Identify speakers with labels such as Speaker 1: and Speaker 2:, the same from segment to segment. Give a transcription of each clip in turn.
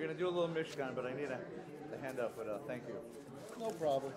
Speaker 1: going to do a little Mishkan, but I need a hand up. But thank you.
Speaker 2: No problem.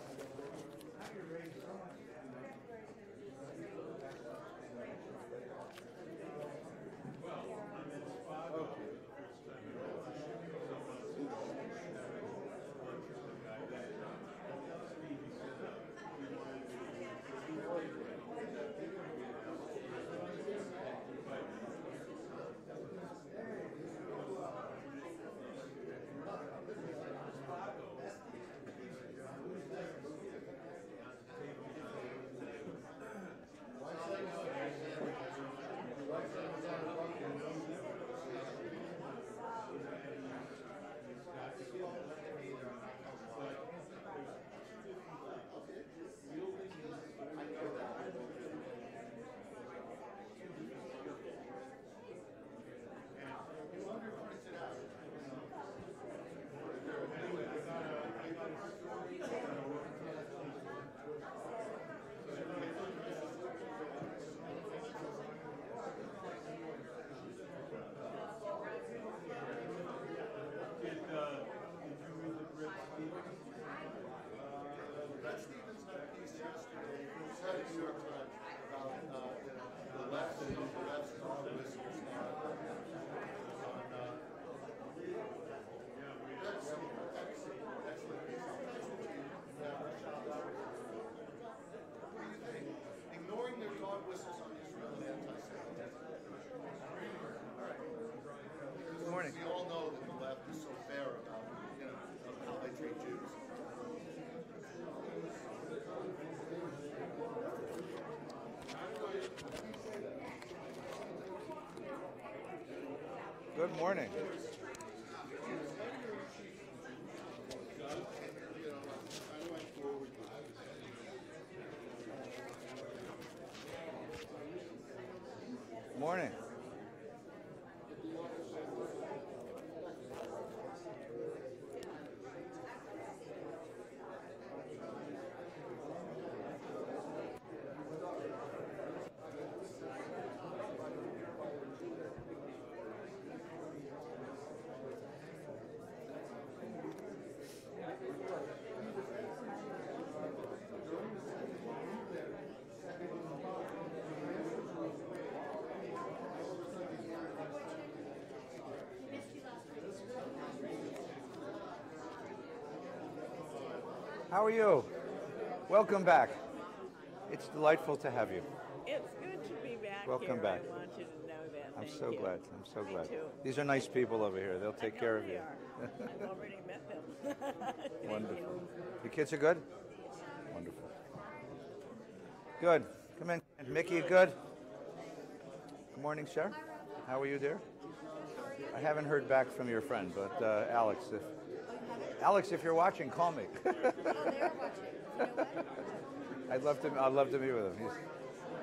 Speaker 3: Ignoring their dog whistles on Israel and anti-Semitism.
Speaker 1: Good morning.
Speaker 3: We all know that the left is so fair about, how they treat Jews.
Speaker 1: Good morning. Morning. How are you? Welcome back. It's delightful to have you.
Speaker 4: It's good to be back
Speaker 1: Welcome
Speaker 4: here.
Speaker 1: back.
Speaker 4: I want you to know that.
Speaker 1: I'm
Speaker 4: Thank
Speaker 1: so
Speaker 4: you.
Speaker 1: glad. I'm so glad.
Speaker 4: too.
Speaker 1: These are nice people over here. They'll take
Speaker 4: I know
Speaker 1: care of
Speaker 4: they
Speaker 1: you.
Speaker 4: are. I've already met them. Thank
Speaker 1: Wonderful.
Speaker 4: you.
Speaker 1: Your kids are good? Wonderful. Good. Come in. Mickey, good? Good morning, sir. How are you, dear? I haven't heard back from your friend, but Alex, if you're watching, call me.
Speaker 5: Oh, they're watching. You know what?
Speaker 1: I'd love to meet with him.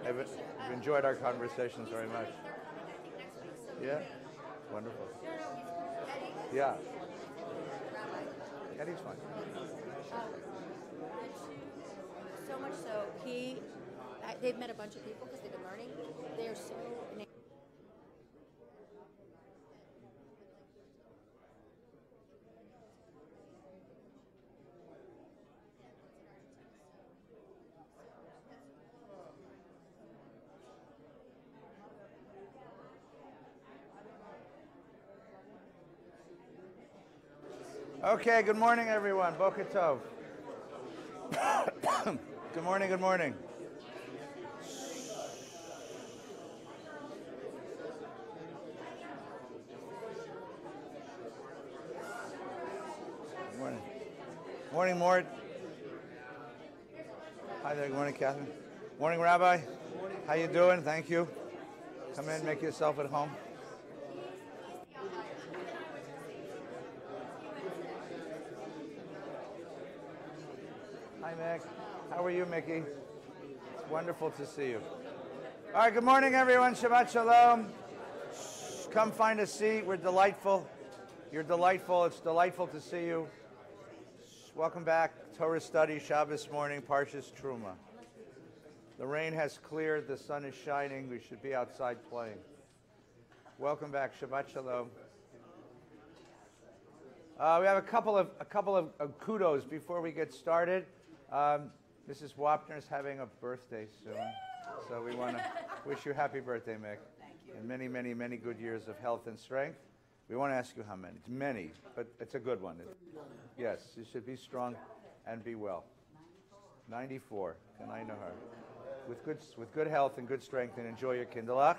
Speaker 1: I've enjoyed our conversations very much.
Speaker 5: They're coming, I think, next week. So
Speaker 1: Yeah? Wonderful.
Speaker 5: No, he's Eddie.
Speaker 1: Yeah.
Speaker 5: Rabbi.
Speaker 1: Eddie's fine.
Speaker 5: So much so, they've met a bunch of people because they've been learning. They're so enamored.
Speaker 1: Okay, good morning, everyone. Boker Tov. Good morning, good morning. Good morning. Morning, Mort. Hi there, good morning, Catherine. Morning, Rabbi. How you doing? Thank you. Come in, make yourself at home. Hi, Mick. How are you, Mickey? It's wonderful to see you. All right, good morning, everyone. Shabbat Shalom. Come find a seat. We're delightful. You're delightful. It's delightful to see you. Welcome back. Torah study, Shabbos morning, Parshas Terumah. The rain has cleared. The sun is shining. We should be outside playing. Welcome back. Shabbat Shalom. We have a couple of kudos before we get started. Mrs. Wapner is having a birthday soon, so we want to wish you happy birthday, Mick.
Speaker 4: Thank you.
Speaker 1: And many, many, many good years of health and strength. We want to ask you how many. It's many, but it's a good one. Yes, you should be strong and be well. 94. Can I know her? With good health and good strength, and enjoy your Kinderlach.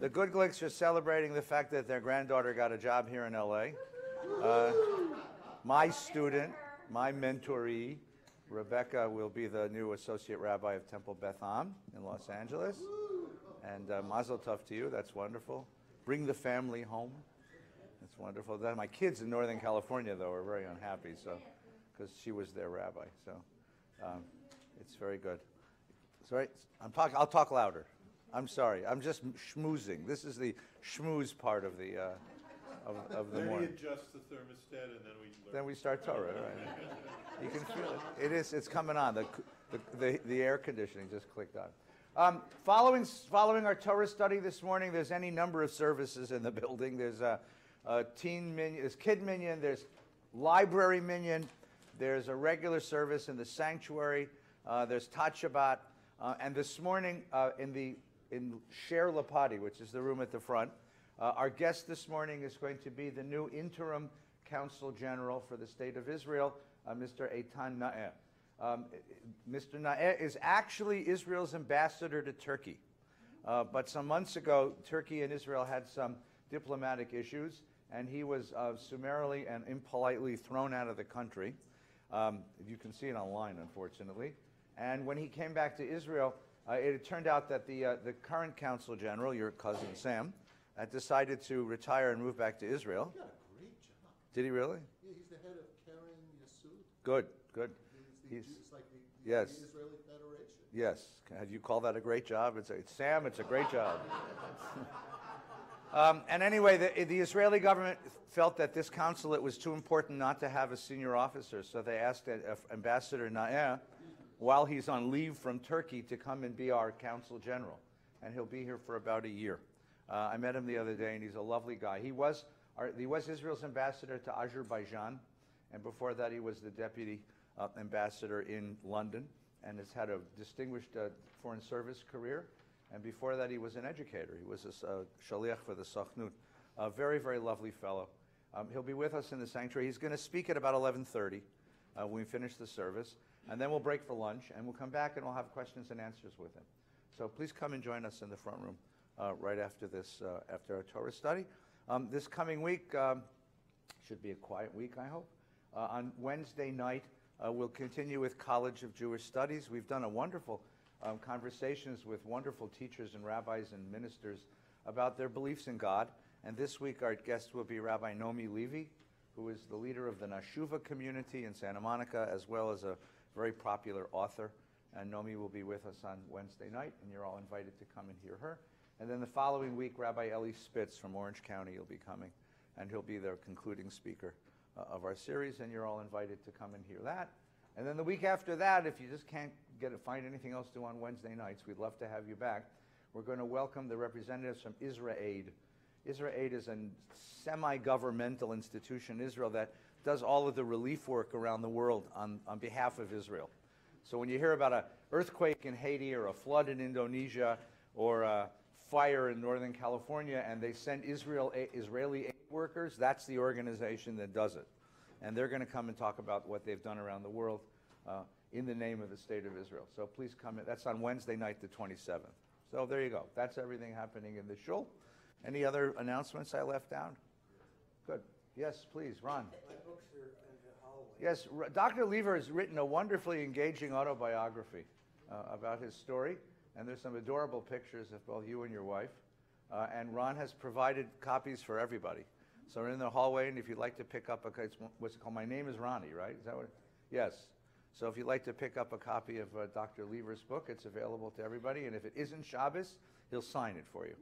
Speaker 1: The Goodglicks are celebrating the fact that their granddaughter got a job here in L.A. My student, my mentoree, Rebecca, will be the new associate rabbi of Temple Beth Am in Los Angeles. And mazel tov to you. That's wonderful. Bring the family home. That's wonderful. My kids in Northern California, though, are very unhappy, so because she was their rabbi. So it's very good. Sorry, I'll talk louder. I'm sorry. I'm just schmoozing. This is the schmooze part of the of the morning.
Speaker 3: Then we adjust the thermostat, and then we learn.
Speaker 1: Then we start Torah, right? You can feel it. It's coming on. The air conditioning just clicked on. Following our Torah study this morning, there's any number of services in the building. There's a teen minyan, there's kid minyan, there's library minyan, there's a regular service in the sanctuary, there's Tat Shabbat, and this morning in Sher Lapati, which is the room at the front, our guest this morning is going to be the new interim Consul General for the State of Israel, Mr. Eitan Naeh. Mr. Naeh is actually Israel's ambassador to Turkey. But some months ago, Turkey and Israel had some diplomatic issues, and he was summarily and impolitely thrown out of the country. You can see it online, unfortunately. And when he came back to Israel, it turned out that the current Consul General, your cousin Sam, had decided to retire and move back to Israel.
Speaker 3: He got a great job.
Speaker 1: Did he really?
Speaker 3: Yeah, he's the head of Karen Yasud.
Speaker 1: Good.
Speaker 3: It's like the
Speaker 1: Yes.
Speaker 3: Israeli Federation.
Speaker 1: Yes. Had you call that a great job? It's Sam, it's a great job. And anyway, the Israeli government felt that this consulate was too important not to have a senior officer, so they asked Ambassador Naeh, while he's on leave from Turkey, to come and be our Consul General. And he'll be here for about a year. I met him the other day, and he's a lovely guy. He was Israel's ambassador to Azerbaijan, and before that he was the deputy ambassador in London, and has had a distinguished foreign service career. And before that he was an educator. He was a shaliach for the Sachnut. A very, very lovely fellow. He'll be with us in the sanctuary. He's going to speak at about 11:30 when we finish the service. And then we'll break for lunch, and we'll come back and we'll have questions and answers with him. So please come and join us in the front room right after this, after our Torah study. This coming week should be a quiet week, I hope. On Wednesday night, we'll continue with College of Jewish Studies. We've done a wonderful conversations with wonderful teachers and rabbis and ministers about their beliefs in God. And this week our guest will be Rabbi Nomi Levy, who is the leader of the Nashuva community in Santa Monica, as well as a very popular author. And Nomi will be with us on Wednesday night, and you're all invited to come and hear her. And then the following week, Rabbi Eli Spitz from Orange County will be coming, and he'll be the concluding speaker of our series, and you're all invited to come and hear that. And then the week after that, if you just can't find anything else to do on Wednesday nights, we'd love to have you back. We're going to welcome the representatives from IsraAid. IsraAid is a semi-governmental institution in Israel that does all of the relief work around the world on behalf of Israel. So when you hear about an earthquake in Haiti or a flood in Indonesia or a fire in Northern California and they send Israeli aid workers, that's the organization that does it. And they're going to come and talk about what they've done around the world in the name of the State of Israel. So please come in. That's on Wednesday night, the 27th. So there you go. That's everything happening in the shul. Any other announcements I left out? Good. Yes, please, Ron.
Speaker 2: My books are in the hallway.
Speaker 1: Yes, Dr. Lever has written a wonderfully engaging autobiography about his story, and there's some adorable pictures of both you and your wife. And Ron has provided copies for everybody. So we're in the hallway, and if you'd like to pick up what's it called? My Name is Ronnie, right? Is that what? Yes. So if you'd like to pick up a copy of Dr. Lever's book, it's available to everybody. And if it isn't Shabbos, he'll sign it for you.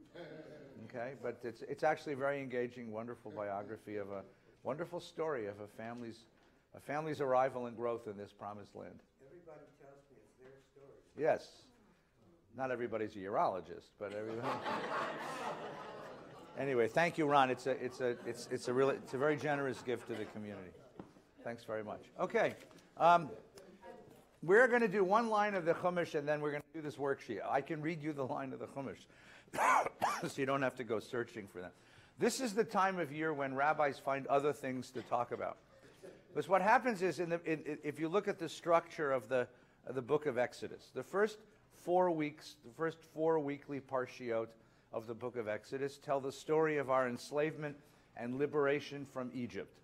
Speaker 1: Okay? But it's actually a very engaging, wonderful biography of a wonderful story of a family's arrival and growth in this promised land.
Speaker 2: Everybody tells me it's their story.
Speaker 1: Yes. Not everybody's a urologist, but everybody. Anyway, thank you, Ron. It's a very generous gift to the community. Thanks very much. Okay, we're going to do one line of the Chumash, and then we're going to do this worksheet. I can read you the line of the Chumash, so you don't have to go searching for them. This is the time of year when rabbis find other things to talk about. Because what happens is, if you look at the structure of the book of Exodus, the first 4 weeks, the first 4 weekly parshiot of the book of Exodus tell the story of our enslavement and liberation from Egypt.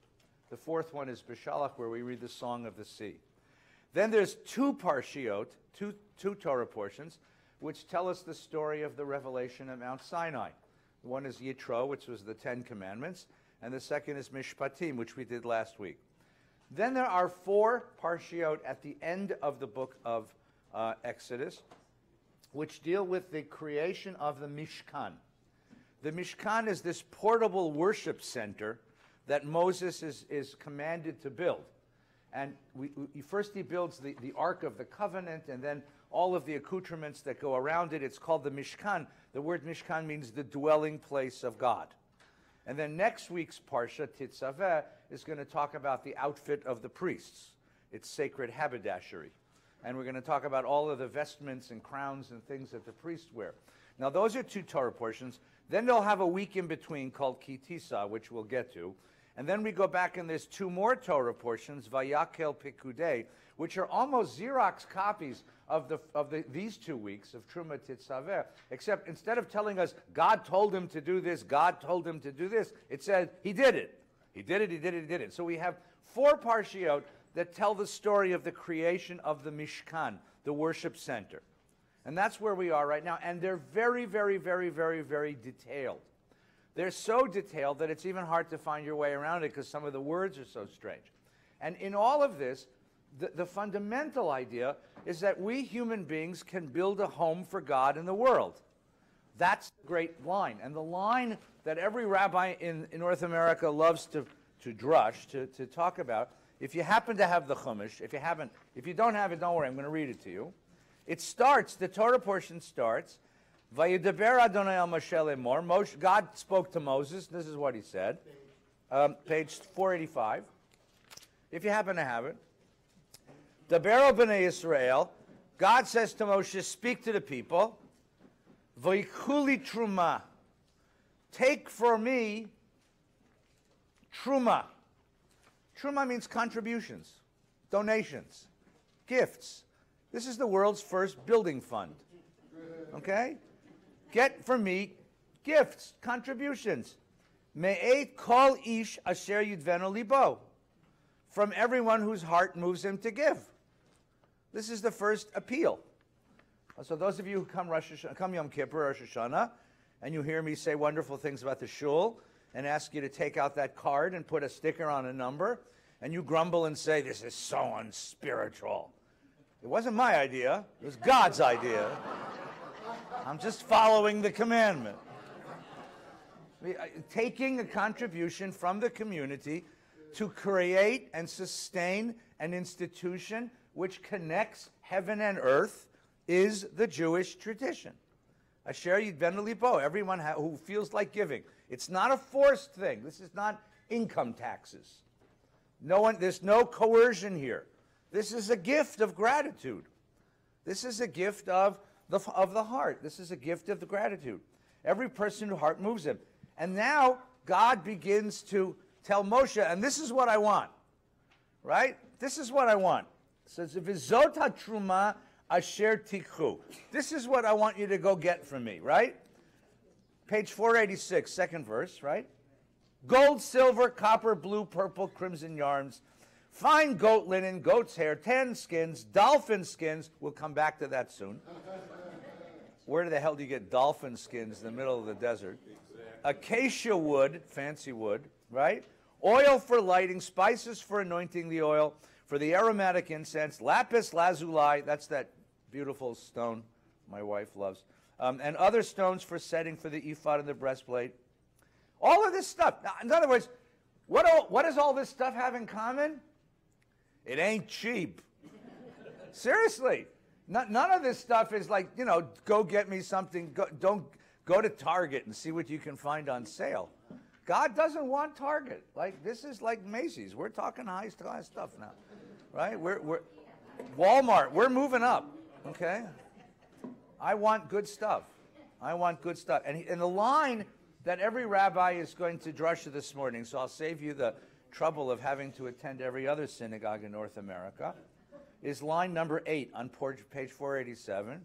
Speaker 1: The fourth one is Beshalach, where we read the Song of the Sea. Then there's 2 parshiot, two Torah portions, which tell us the story of the revelation at Mount Sinai. One is Yitro, which was the 10 Commandments, and the second is Mishpatim, which we did last week. Then there are 4 parshiot at the end of the book of Exodus, which deal with the creation of the Mishkan. The Mishkan is this portable worship center that Moses is commanded to build. And first he builds the Ark of the Covenant, and then all of the accoutrements that go around it. It's called the Mishkan. The word Mishkan means the dwelling place of God. And then next week's Parsha, Titzaveh, is going to talk about the outfit of the priests. It's sacred haberdashery. And we're going to talk about all of the vestments and crowns and things that the priests wear. Now, those are 2 Torah portions. Then they'll have a week in between called Kitisa, which we'll get to. And then we go back and there's 2 more Torah portions, Vayakel Pikudei, which are almost Xerox copies of these 2 weeks of Terumah Titzaveh, except instead of telling us God told him to do this, God told him to do this, it said he did it. He did it, he did it, he did it. So we have 4 parshiot that tell the story of the creation of the Mishkan, the worship center. And that's where we are right now. And they're very, very, very, very, very detailed. They're so detailed that it's even hard to find your way around it because some of the words are so strange. And in all of this, the fundamental idea is that we human beings can build a home for God in the world. That's the great line. And the line that every rabbi in North America loves to drush, to talk about, if you happen to have the Chumash, if you don't have it, don't worry, I'm going to read it to you. It starts, the Torah portion starts, Vayidaber Adonai al Moshe lemor. God spoke to Moses. This is what he said. Page 485. If you happen to have it. Daber b'nei Yisrael. God says to Moshe, speak to the people. Vayikuli truma. Take for me truma. Truma means contributions, donations, gifts. This is the world's first building fund. Okay? Get for me gifts, contributions. Me'et kol ish asher yudvenu libo. From everyone whose heart moves him to give. This is the first appeal. So those of you who come Yom Kippur, Rosh Hashanah, and you hear me say wonderful things about the shul, and ask you to take out that card and put a sticker on a number, and you grumble and say, this is so unspiritual. It wasn't my idea. It was God's idea. I'm just following the commandment. Taking a contribution from the community to create and sustain an institution which connects heaven and earth is the Jewish tradition. Asher yidbenu libo, everyone who feels like giving. It's not a forced thing. This is not income taxes. There's no coercion here. This is a gift of gratitude. This is a gift of the heart. This is a gift of the gratitude. Every person whose heart moves him. And now God begins to tell Moshe, and this is what I want. Right? This is what I want. It says, V'zot ha-truma asher tikhu. This is what I want you to go get from me, right? Page 486, second verse, right? Gold, silver, copper, blue, purple, crimson yarns, fine goat linen, goat's hair, tan skins, dolphin skins. We'll come back to that soon. Where the hell do you get dolphin skins in the middle of the desert? Acacia wood, fancy wood, right? Oil for lighting, spices for anointing the oil, for the aromatic incense, lapis lazuli, that's that beautiful stone my wife loves, and other stones for setting for the ephod and the breastplate. All of this stuff. Now, in other words, what does all this stuff have in common? It ain't cheap. Seriously. None of this stuff is like, go get me something. Go go to Target and see what you can find on sale. God doesn't want Target. Like, this is like Macy's. We're talking high class stuff now, right? We're Walmart. We're moving up, okay? I want good stuff. I want good stuff. And the line that every rabbi is going to drush you this morning, so I'll save you the trouble of having to attend every other synagogue in North America, is line number 8 on page 487.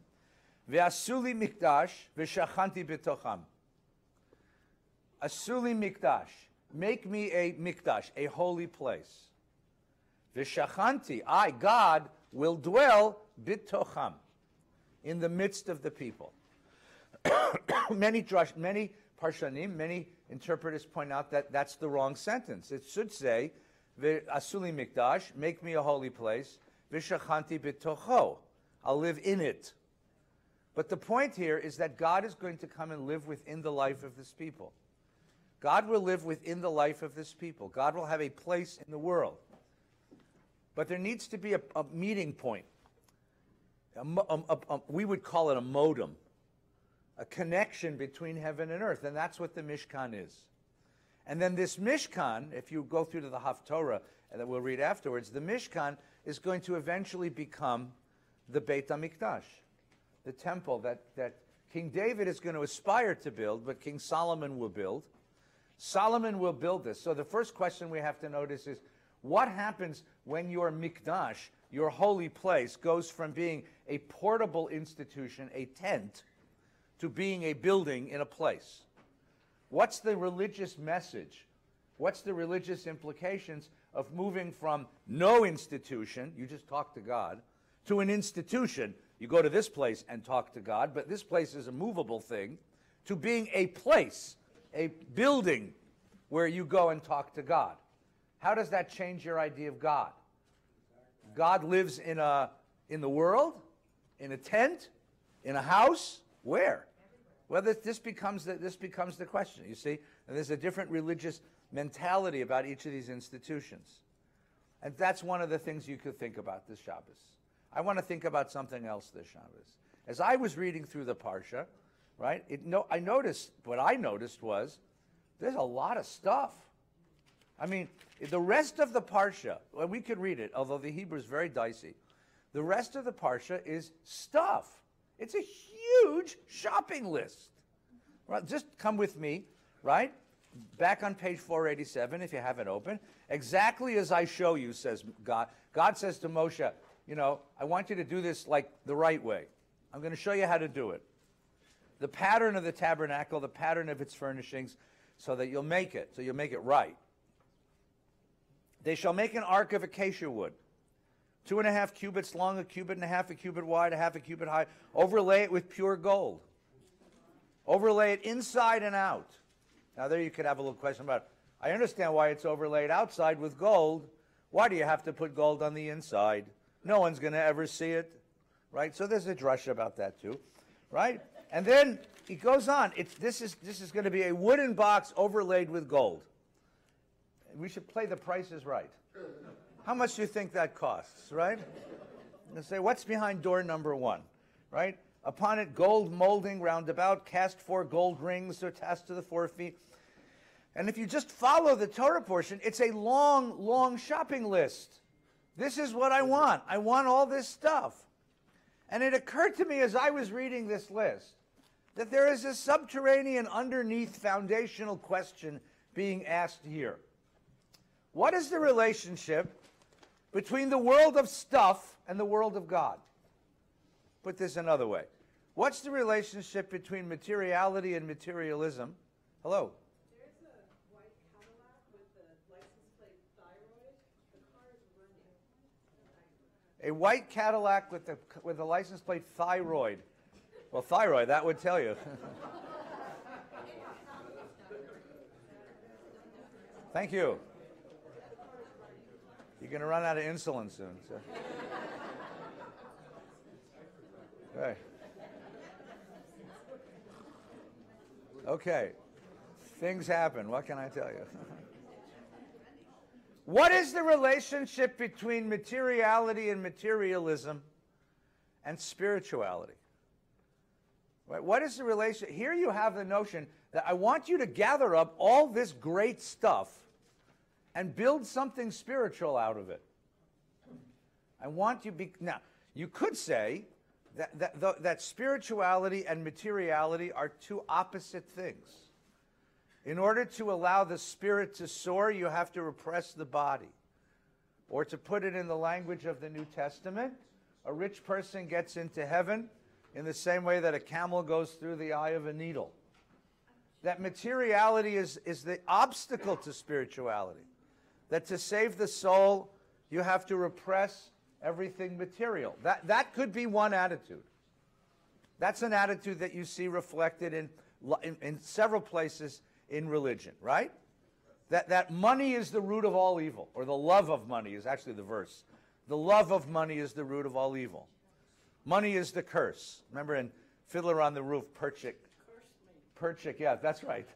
Speaker 1: Ve'asuli mikdash v'shachanti b'tocham. Asuli mikdash. Make me a mikdash, a holy place. V'shachanti, I, God, will dwell b'tocham, in the midst of the people. Many parshanim, many interpreters point out that that's the wrong sentence. It should say, Asuli mikdash, make me a holy place, v'shachanti b'tocho, I'll live in it. But the point here is that God is going to come and live within the life of this people. God will live within the life of this people. God will have a place in the world. But there needs to be a meeting point. We would call it a modem, a connection between heaven and earth, and that's what the Mishkan is. And then this Mishkan, if you go through to the Haftorah, and that we'll read afterwards, the Mishkan is going to eventually become the Beit HaMikdash, the temple that King David is going to aspire to build, but King Solomon will build. Solomon will build this. So the first question we have to notice is, what happens when your Mikdash, your holy place, goes from being a portable institution, a tent, to being a building in a place? What's the religious message? What's the religious implications of moving from no institution, you just talk to God, to an institution, you go to this place and talk to God, but this place is a movable thing, to being a place, a building where you go and talk to God? How does that change your idea of God? God lives in the world, in a tent, in a house, where? Well, this becomes the question, you see? And there's a different religious mentality about each of these institutions. And that's one of the things you could think about this Shabbos. I want to think about something else this Shabbos. As I was reading through the Parsha, right, what I noticed was there's a lot of stuff. I mean, the rest of the Parsha, well, we could read it, although the Hebrew is very dicey. The rest of the Parsha is stuff. It's a huge shopping list. Right? Just come with me, right? Back on page 487, if you have it open. Exactly as I show you, says God. God says to Moshe, I want you to do this like the right way. I'm going to show you how to do it. The pattern of the tabernacle, the pattern of its furnishings, so that you'll make it right. They shall make an ark of acacia wood, 2.5 cubits long, 1.5 cubits, a cubit wide, 0.5 cubit high. Overlay it with pure gold. Overlay it inside and out. Now there you could have a little question about, I understand why it's overlaid outside with gold. Why do you have to put gold on the inside? No one's going to ever see it, right? So there's a drush about that too, right? And then he goes on. This is going to be a wooden box overlaid with gold. We should play the Price is Right. How much do you think that costs, right? And say, what's behind door number 1, right? Upon it, gold molding round about, cast 4 gold rings attached to the 4 feet. And if you just follow the Torah portion, it's a long, long shopping list. This is what I want. I want all this stuff. And it occurred to me as I was reading this list that there is a subterranean, underneath, foundational question being asked here. What is the relationship between the world of stuff and the world of God? Put this another way. What's the relationship between materiality and materialism? Hello?
Speaker 6: There's a white Cadillac with the license plate thyroid. The car is running.
Speaker 1: A white Cadillac with the license plate thyroid. Well, thyroid, that would tell you. Thank you. You're going to run out of insulin soon. So. Okay. Okay. Things happen. What can I tell you? What is the relationship between materiality and materialism and spirituality? Right? What is the relation? Here you have the notion that I want you to gather up all this great stuff and build something spiritual out of it. I want you now, you could say that spirituality and materiality are two opposite things. In order to allow the spirit to soar, you have to repress the body. Or to put it in the language of the New Testament, a rich person gets into heaven in the same way that a camel goes through the eye of a needle. That materiality is the obstacle to spirituality. That to save the soul, you have to repress everything material. That could be one attitude. That's an attitude that you see reflected in several places in religion, right? That money is the root of all evil, or the love of money is actually the verse. The love of money is the root of all evil. Money is the curse. Remember in Fiddler on the Roof, Perchik, yeah, that's right.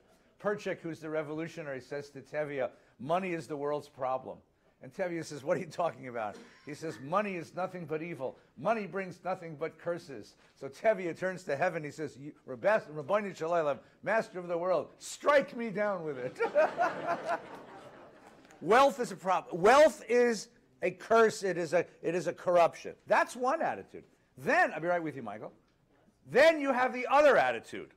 Speaker 1: Perchik, who's the revolutionary, says to Tevye, money is the world's problem. And Tevye says, what are you talking about? He says, money is nothing but evil. Money brings nothing but curses. So Tevye turns to heaven. He says, Rabbi Shalom, master of the world, strike me down with it. Wealth is a problem. Wealth is a curse. It is a corruption. That's one attitude. Then, I'll be right with you, Michael. Then you have the other attitude.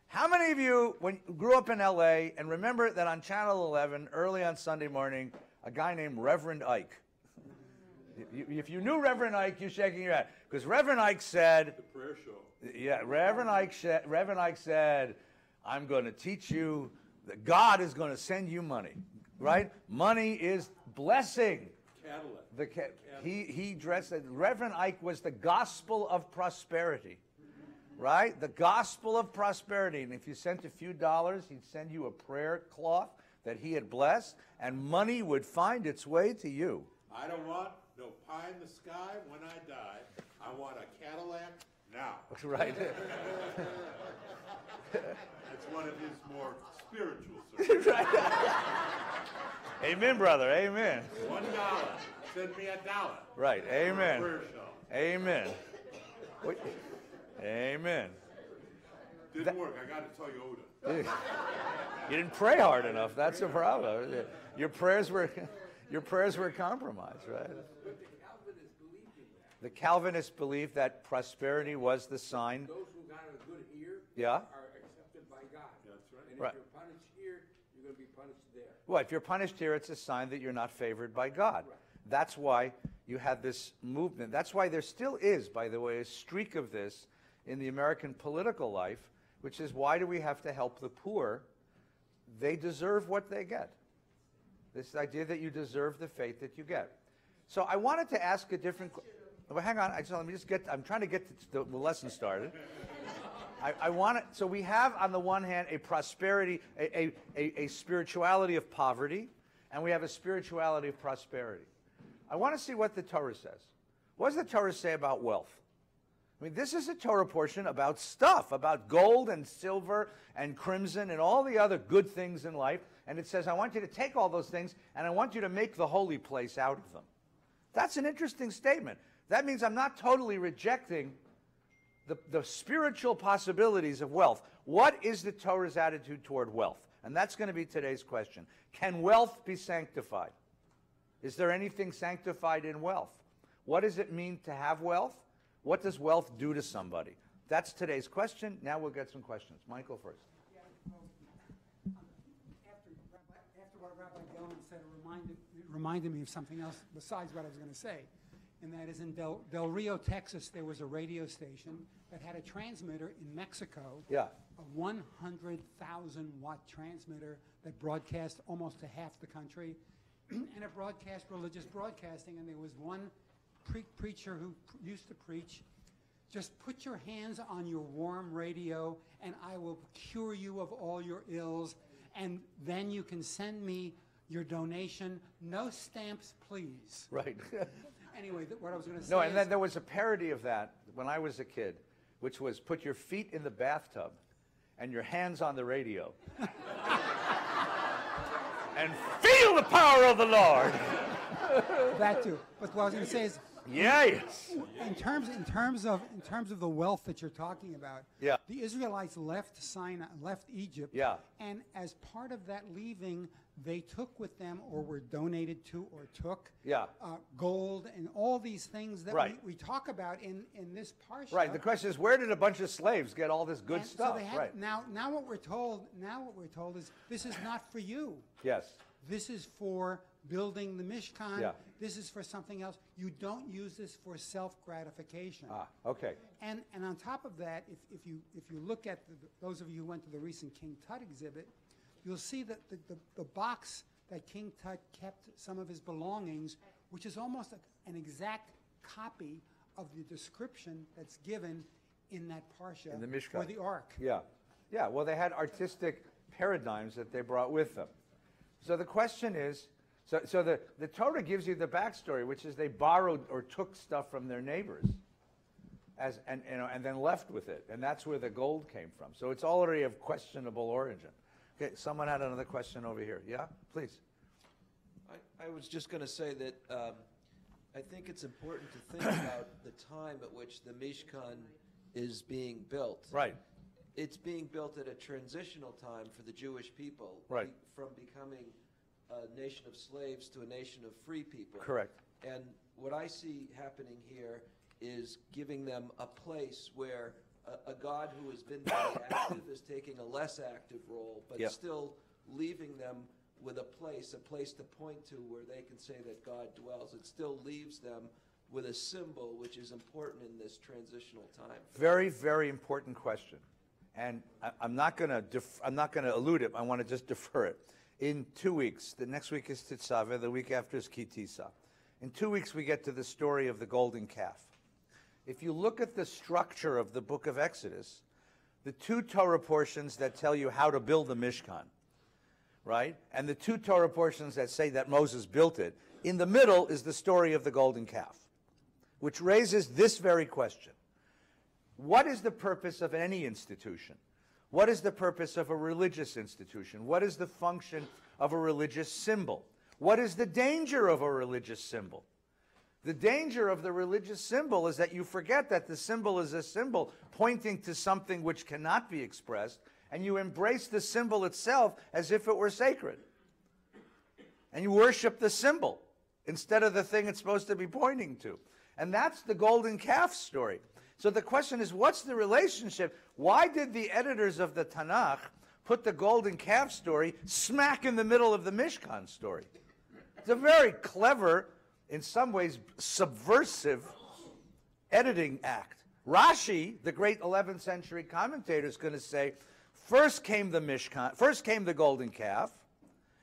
Speaker 1: How many of you grew up in L.A. and remember that on Channel 11, early on Sunday morning, a guy named Reverend Ike? If you knew Reverend Ike, you're shaking your head. Because Reverend Ike said... The prayer show. Yeah, Reverend Ike said, I'm going to teach you that God is going to send you money. Right? Money is blessing. Cadillac. He dressed... Reverend Ike was the gospel of prosperity. Right? The gospel of prosperity. And if you sent a few dollars, he'd send you a prayer cloth that he had blessed, and money would find its way to you.
Speaker 7: I don't want no pie in the sky when I die. I want a Cadillac now.
Speaker 1: Right.
Speaker 7: That's one of his more spiritual sermons.
Speaker 1: Right. Amen, brother. Amen.
Speaker 7: $1. Send me $1.
Speaker 1: Right. Amen.
Speaker 7: Prayer show.
Speaker 1: Amen. Amen.
Speaker 7: Didn't work. I got to tell you, Oda.
Speaker 1: You didn't pray hard enough. That's the problem. Your prayers were compromised, right? The Calvinists believed that prosperity was the sign.
Speaker 8: Those who got a good ear
Speaker 1: are
Speaker 8: accepted by God.
Speaker 7: That's right.
Speaker 8: And
Speaker 1: Right.
Speaker 8: if you're punished here, you're going to be punished there.
Speaker 1: Well, if you're punished here, it's a sign that you're not favored by God.
Speaker 8: Right.
Speaker 1: That's why you had this movement. That's why there still is, by the way, a streak of this in the American political life, which is, why do we have to help the poor? They deserve what they get. This idea that you deserve the fate that you get. So I wanted to ask a different... Well, hang on. I'm trying to get the lesson started. So we have, on the one hand, a prosperity, a spirituality of poverty, and we have a spirituality of prosperity. I want to see what the Torah says. What does the Torah say about wealth? I mean, this is a Torah portion about stuff, about gold and silver and crimson and all the other good things in life. And it says, I want you to take all those things and I want you to make the holy place out of them. That's an interesting statement. That means I'm not totally rejecting the spiritual possibilities of wealth. What is the Torah's attitude toward wealth? And that's going to be today's question. Can wealth be sanctified? Is there anything sanctified in wealth? What does it mean to have wealth? What does wealth do to somebody? That's today's question. Now we'll get some questions. Michael first.
Speaker 9: Yeah, well, after what Rabbi Gelman said, it reminded me of something else besides what I was going to say. And that is in Del Rio, Texas, there was a radio station that had a transmitter in Mexico.
Speaker 1: Yeah.
Speaker 9: A 100,000 watt transmitter that broadcast almost to half the country. And it broadcast religious broadcasting. And there was one preacher who used to preach, just put your hands on your warm radio and I will cure you of all your ills, and then you can send me your donation. No stamps, please.
Speaker 1: Right.
Speaker 9: Anyway, what I was going to say
Speaker 1: No, and then there was a parody of that when I was a kid, which was put your feet in the bathtub and your hands on the radio. And feel the power of the Lord.
Speaker 9: that too. But what I was going to say is,
Speaker 1: Yes.
Speaker 9: In terms of the wealth that you're talking about,
Speaker 1: Yeah.
Speaker 9: the Israelites left Sinai, left Egypt,
Speaker 1: Yeah.
Speaker 9: and as part of that leaving, they took with them or were donated to or took
Speaker 1: Yeah.
Speaker 9: gold and all these things that
Speaker 1: Right.
Speaker 9: we talk about in this Parsha.
Speaker 1: Right. The question is, where did a bunch of slaves get all this good
Speaker 9: And
Speaker 1: stuff?
Speaker 9: So they had,
Speaker 1: Right.
Speaker 9: Now what we're told is this is not for you.
Speaker 1: Yes.
Speaker 9: This is for building the Mishkan.
Speaker 1: Yeah.
Speaker 9: This is for something else. You don't use this for self-gratification.
Speaker 1: Ah. Okay.
Speaker 9: And on top of that, if you look at those of you who went to the recent King Tut exhibit, you'll see that the box that King Tut kept some of his belongings, which is almost an exact copy of the description that's given in that Parsha
Speaker 1: In the Mishkan.
Speaker 9: for the Ark.
Speaker 1: Yeah. Yeah. Well, they had artistic paradigms that they brought with them. So the question is, so the Torah gives you the backstory, which is they borrowed or took stuff from their neighbors, and then left with it, and that's where the gold came from. So it's already of questionable origin. Okay, someone had another question over here. Yeah, please.
Speaker 10: I was just going to say that I think it's important to think about the time at which the Mishkan is being built.
Speaker 1: Right.
Speaker 10: It's being built at a transitional time for the Jewish people,
Speaker 1: Right.
Speaker 10: From becoming a nation of slaves to a nation of free people.
Speaker 1: Correct.
Speaker 10: And what I see happening here is giving them a place where a God who has been very active is taking a less active role, but
Speaker 1: Yep.
Speaker 10: still leaving them with a place to point to where they can say that God dwells. It still leaves them with a symbol which is important in this transitional time.
Speaker 1: Very, very important question, and I'm not going to elude it. I want to just defer it. In 2 weeks, the next week is Tetzaveh, the week after is Ki Tisa. In 2 weeks, we get to the story of the golden calf. If you look at the structure of the book of Exodus, the 2 Torah portions that tell you how to build the Mishkan, right, and the 2 Torah portions that say that Moses built it, in the middle is the story of the golden calf, which raises this very question. What is the purpose of any institution? What is the purpose of a religious institution? What is the function of a religious symbol? What is the danger of a religious symbol? The danger of the religious symbol is that you forget that the symbol is a symbol pointing to something which cannot be expressed, and you embrace the symbol itself as if it were sacred. And you worship the symbol instead of the thing it's supposed to be pointing to. And that's the golden calf story. So the question is, what's the relationship? Why did the editors of the Tanakh put the golden calf story smack in the middle of the Mishkan story? It's a very clever, in some ways subversive editing act. Rashi, the great 11th century commentator, is going to say, first came the Mishkan, first came the golden calf,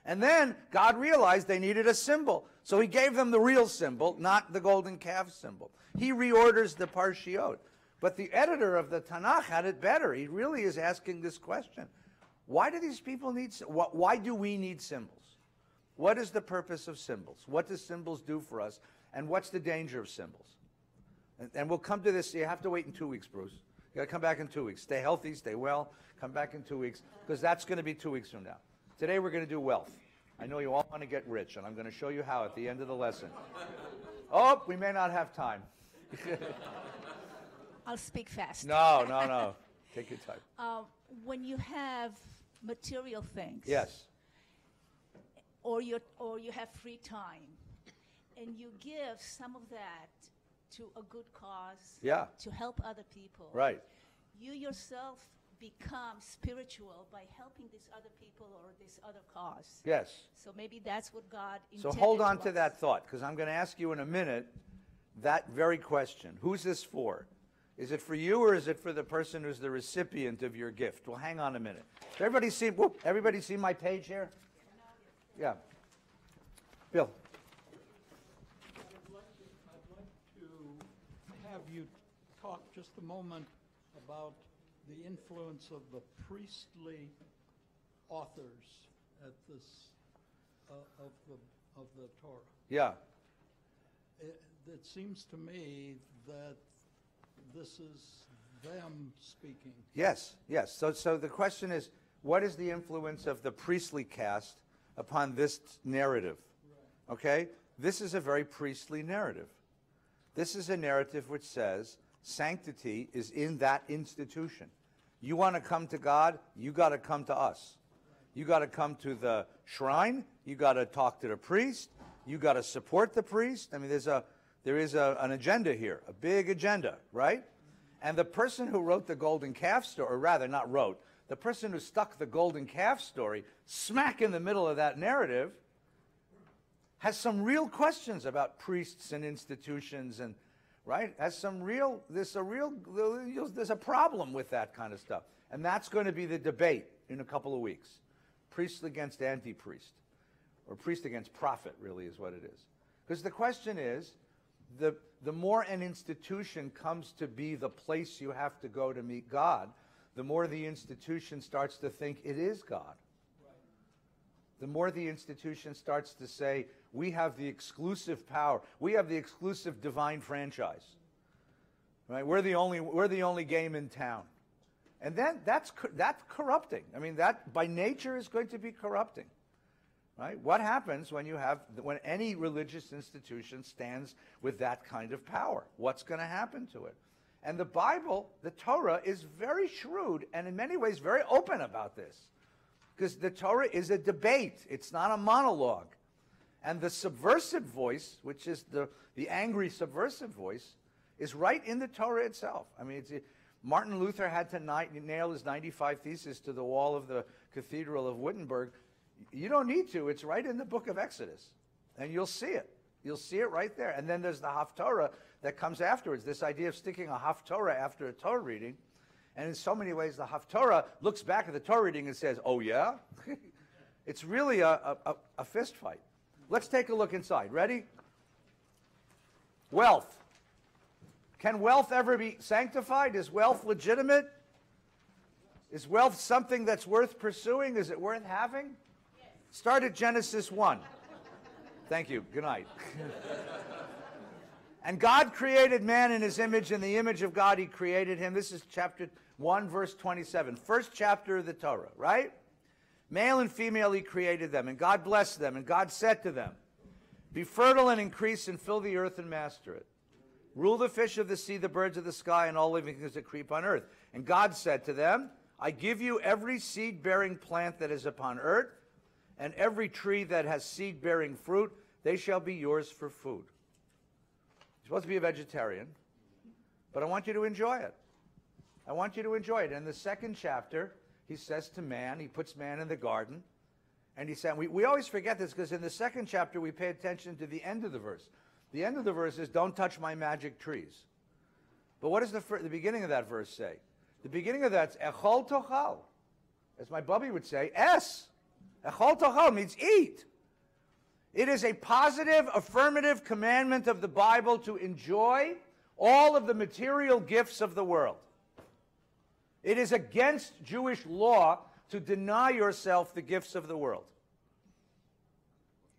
Speaker 1: and then God realized they needed a symbol. So he gave them the real symbol, not the golden calf symbol. He reorders the Parshiot. But the editor of the Tanakh had it better. He really is asking this question. Why do these people need, why do we need symbols? What is the purpose of symbols? What do symbols do for us? And what's the danger of symbols? And we'll come to this. You have to wait in 2 weeks, Bruce. You got to come back in 2 weeks. Stay healthy, stay well. Come back in 2 weeks, because that's going to be 2 weeks from now. Today we're going to do wealth. I know you all want to get rich, and I'm going to show you how at the end of the lesson. Oh, we may not have time.
Speaker 11: I'll speak fast.
Speaker 1: No. Take your time.
Speaker 11: When you have material things,
Speaker 1: Yes.
Speaker 11: or you have free time, and you give some of that to a good cause,
Speaker 1: Yeah.
Speaker 11: to help other people,
Speaker 1: Right.
Speaker 11: you yourself become spiritual by helping these other people or this other cause.
Speaker 1: Yes.
Speaker 11: So maybe that's what God
Speaker 1: So
Speaker 11: intended
Speaker 1: hold on
Speaker 11: to
Speaker 1: to
Speaker 11: us.
Speaker 1: that thought, because I'm going to ask you in a minute that very question. Who's this for? Is it for you, or is it for the person who's the recipient of your gift? Well, hang on a minute. Everybody see my page here? Yeah. Bill.
Speaker 12: I'd like to have you talk just a moment about the influence of the priestly authors at this of the Torah.
Speaker 1: Yeah.
Speaker 12: It seems to me that this is them speaking.
Speaker 1: Yes. So the question is, what is the influence of the priestly caste upon this narrative? Right. Okay? This is a very priestly narrative. This is a narrative which says sanctity is in that institution. You want to come to God, you got to come to us. You got to come to the shrine, you got to talk to the priest, you got to support the priest. I mean, there is an agenda here, a big agenda, right? And the person who wrote the golden calf story, or rather not wrote, the person who stuck the golden calf story smack in the middle of that narrative has some real questions about priests and institutions, and right, there's a problem with that kind of stuff. And that's going to be the debate in a couple of weeks. Priest against anti-priest, or priest against prophet, really is what it is. Because the question is, the more an institution comes to be the place you have to go to meet God, the more the institution starts to think it is God. The more the institution starts to say, we have the exclusive power, we have the exclusive divine franchise. Right? We're the only game in town. And then that's corrupting. I mean, that by nature is going to be corrupting. Right? What happens when any religious institution stands with that kind of power? What's going to happen to it? And the Bible, the Torah, is very shrewd and in many ways very open about this. Because the Torah is a debate. It's not a monologue. And the subversive voice, which is the angry subversive voice, is right in the Torah itself. I mean, Martin Luther had to nail his 95 Theses to the wall of the Cathedral of Wittenberg. You don't need to. It's right in the book of Exodus. And you'll see it. You'll see it right there. And then there's the Haftorah that comes afterwards, this idea of sticking a Haftorah after a Torah reading. And in so many ways, the Haftorah looks back at the Torah reading and says, oh, yeah? It's really a fist fight. Let's take a look inside. Ready? Wealth. Can wealth ever be sanctified? Is wealth legitimate? Is wealth something that's worth pursuing? Is it worth having? Yes. Start at Genesis 1. Thank you. Good night. And God created man in his image. In the image of God he created him. This is chapter 1, verse 27. First chapter of the Torah, right? Male and female he created them. And God blessed them. And God said to them, be fertile and increase and fill the earth and master it. Rule the fish of the sea, the birds of the sky, and all living things that creep on earth. And God said to them, I give you every seed-bearing plant that is upon earth, and every tree that has seed-bearing fruit, they shall be yours for food. You're supposed to be a vegetarian, but I want you to enjoy it. I want you to enjoy it. In the second chapter, he says to man, he puts man in the garden, and he said, we always forget this because in the second chapter we pay attention to the end of the verse. The end of the verse is, don't touch my magic trees. But what does the beginning of that verse say? The beginning of that's echol tochal. As my bubby would say, es. Echol tochal means eat. It is a positive, affirmative commandment of the Bible to enjoy all of the material gifts of the world. It is against Jewish law to deny yourself the gifts of the world.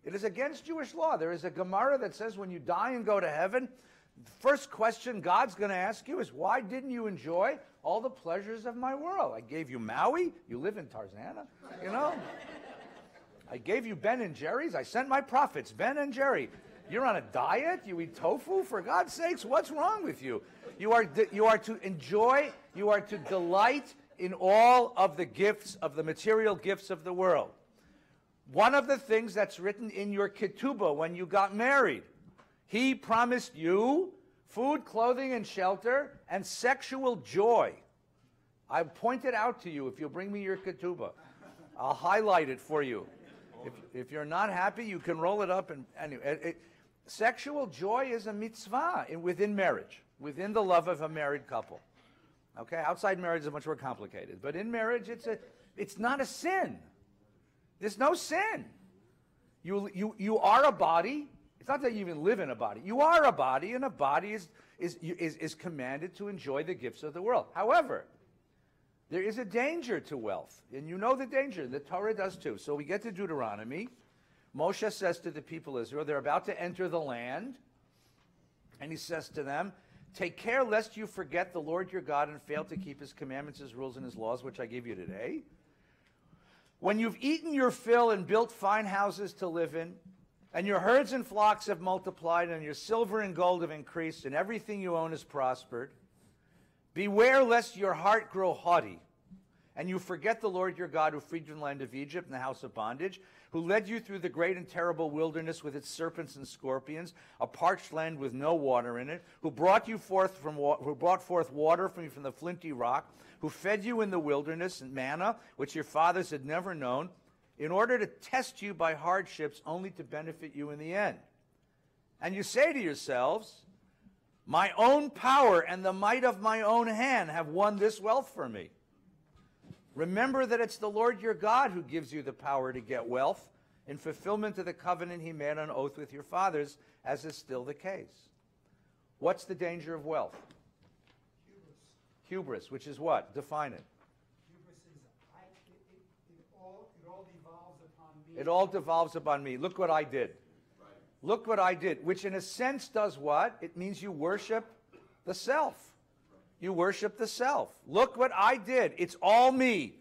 Speaker 1: It is against Jewish law. There is a Gemara that says when you die and go to heaven, the first question God's going to ask you is, why didn't you enjoy all the pleasures of my world? I gave you Maui. You live in Tarzana, you know. I gave you Ben and Jerry's. I sent my prophets, Ben and Jerry. You're on a diet? You eat tofu? For God's sakes, what's wrong with you? You are to enjoy, you are to delight in all of the gifts, of the material gifts of the world. One of the things that's written in your ketubah when you got married, he promised you food, clothing, and shelter, and sexual joy. I pointed out to you, if you'll bring me your ketubah, I'll highlight it for you. If you're not happy, you can roll it up. And anyway, sexual joy is a mitzvah within marriage, within the love of a married couple. Okay, outside marriage is much more complicated, but in marriage, it's not a sin. There's no sin. You are a body. It's not that you even live in a body. You are a body, and a body is commanded to enjoy the gifts of the world. However, there is a danger to wealth, and you know the danger. The Torah does too. So we get to Deuteronomy. Moshe says to the people of Israel, they're about to enter the land, and he says to them, take care lest you forget the Lord your God and fail to keep his commandments, his rules, and his laws, which I give you today. When you've eaten your fill and built fine houses to live in, And your herds and flocks have multiplied, and your silver and gold have increased, and everything you own has prospered. Beware lest your heart grow haughty, and you forget the Lord your God, who freed you from the land of Egypt and the house of bondage, who led you through the great and terrible wilderness with its serpents and scorpions, a parched land with no water in it, who brought forth water from the flinty rock, who fed you in the wilderness and manna, which your fathers had never known, in order to test you by hardships, only to benefit you in the end. And you say to yourselves, my own power and the might of my own hand have won this wealth for me. Remember that it's the Lord your God who gives you the power to get wealth, in fulfillment of the covenant he made on oath with your fathers, as is still the case. What's the danger of wealth? Hubris, which is what? Define it.
Speaker 9: Hubris is, it all devolves upon me.
Speaker 1: It all devolves upon me. Look what I did. Look what I did, which in a sense does what? It means you worship the self. You worship the self. Look what I did. It's all me.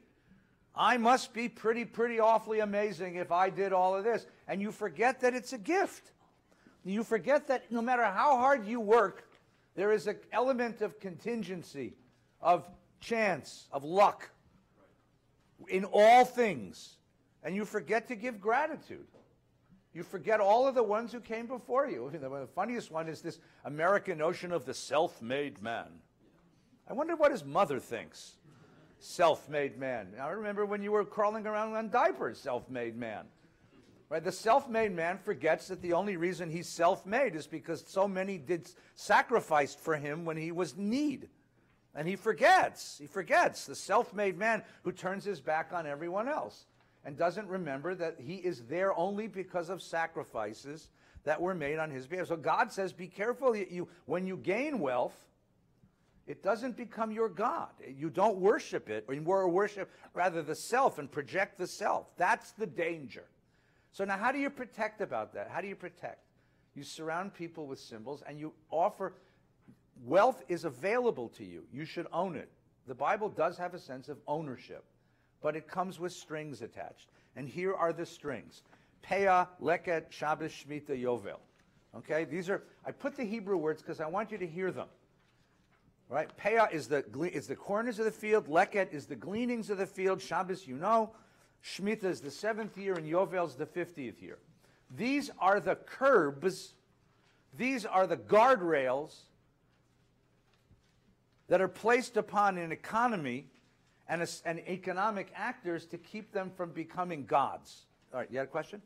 Speaker 1: I must be pretty awfully amazing if I did all of this. And you forget that it's a gift. You forget that no matter how hard you work, there is an element of contingency, of chance, of luck in all things. And you forget to give gratitude. You forget all of the ones who came before you. The funniest one is this American notion of the self-made man. I wonder what his mother thinks. Self-made man. I remember when you were crawling around on diapers, self-made man. Right? The self-made man forgets that the only reason he's self-made is because so many sacrificed for him when he was in need. And he forgets the self-made man who turns his back on everyone else and doesn't remember that he is there only because of sacrifices that were made on his behalf. So God says, be careful. When you gain wealth, it doesn't become your God. You don't worship it, or you worship rather the self and project the self. That's the danger. So now how do you protect about that? How do you protect? You surround people with symbols, and you offer. Wealth is available to you. You should own it. The Bible does have a sense of ownership, but it comes with strings attached. And here are the strings. Peah, Leket, Shabbos, Shemitah, Yovel. Okay? I put the Hebrew words because I want you to hear them. Right? Peah is the corners of the field. Leket is the gleanings of the field. Shabbos, you know. Shemitah is the 7th year, and Yovel is the 50th year. These are the curbs. These are the guardrails that are placed upon an economy and economic actors to keep them from becoming gods. All right, you had a question?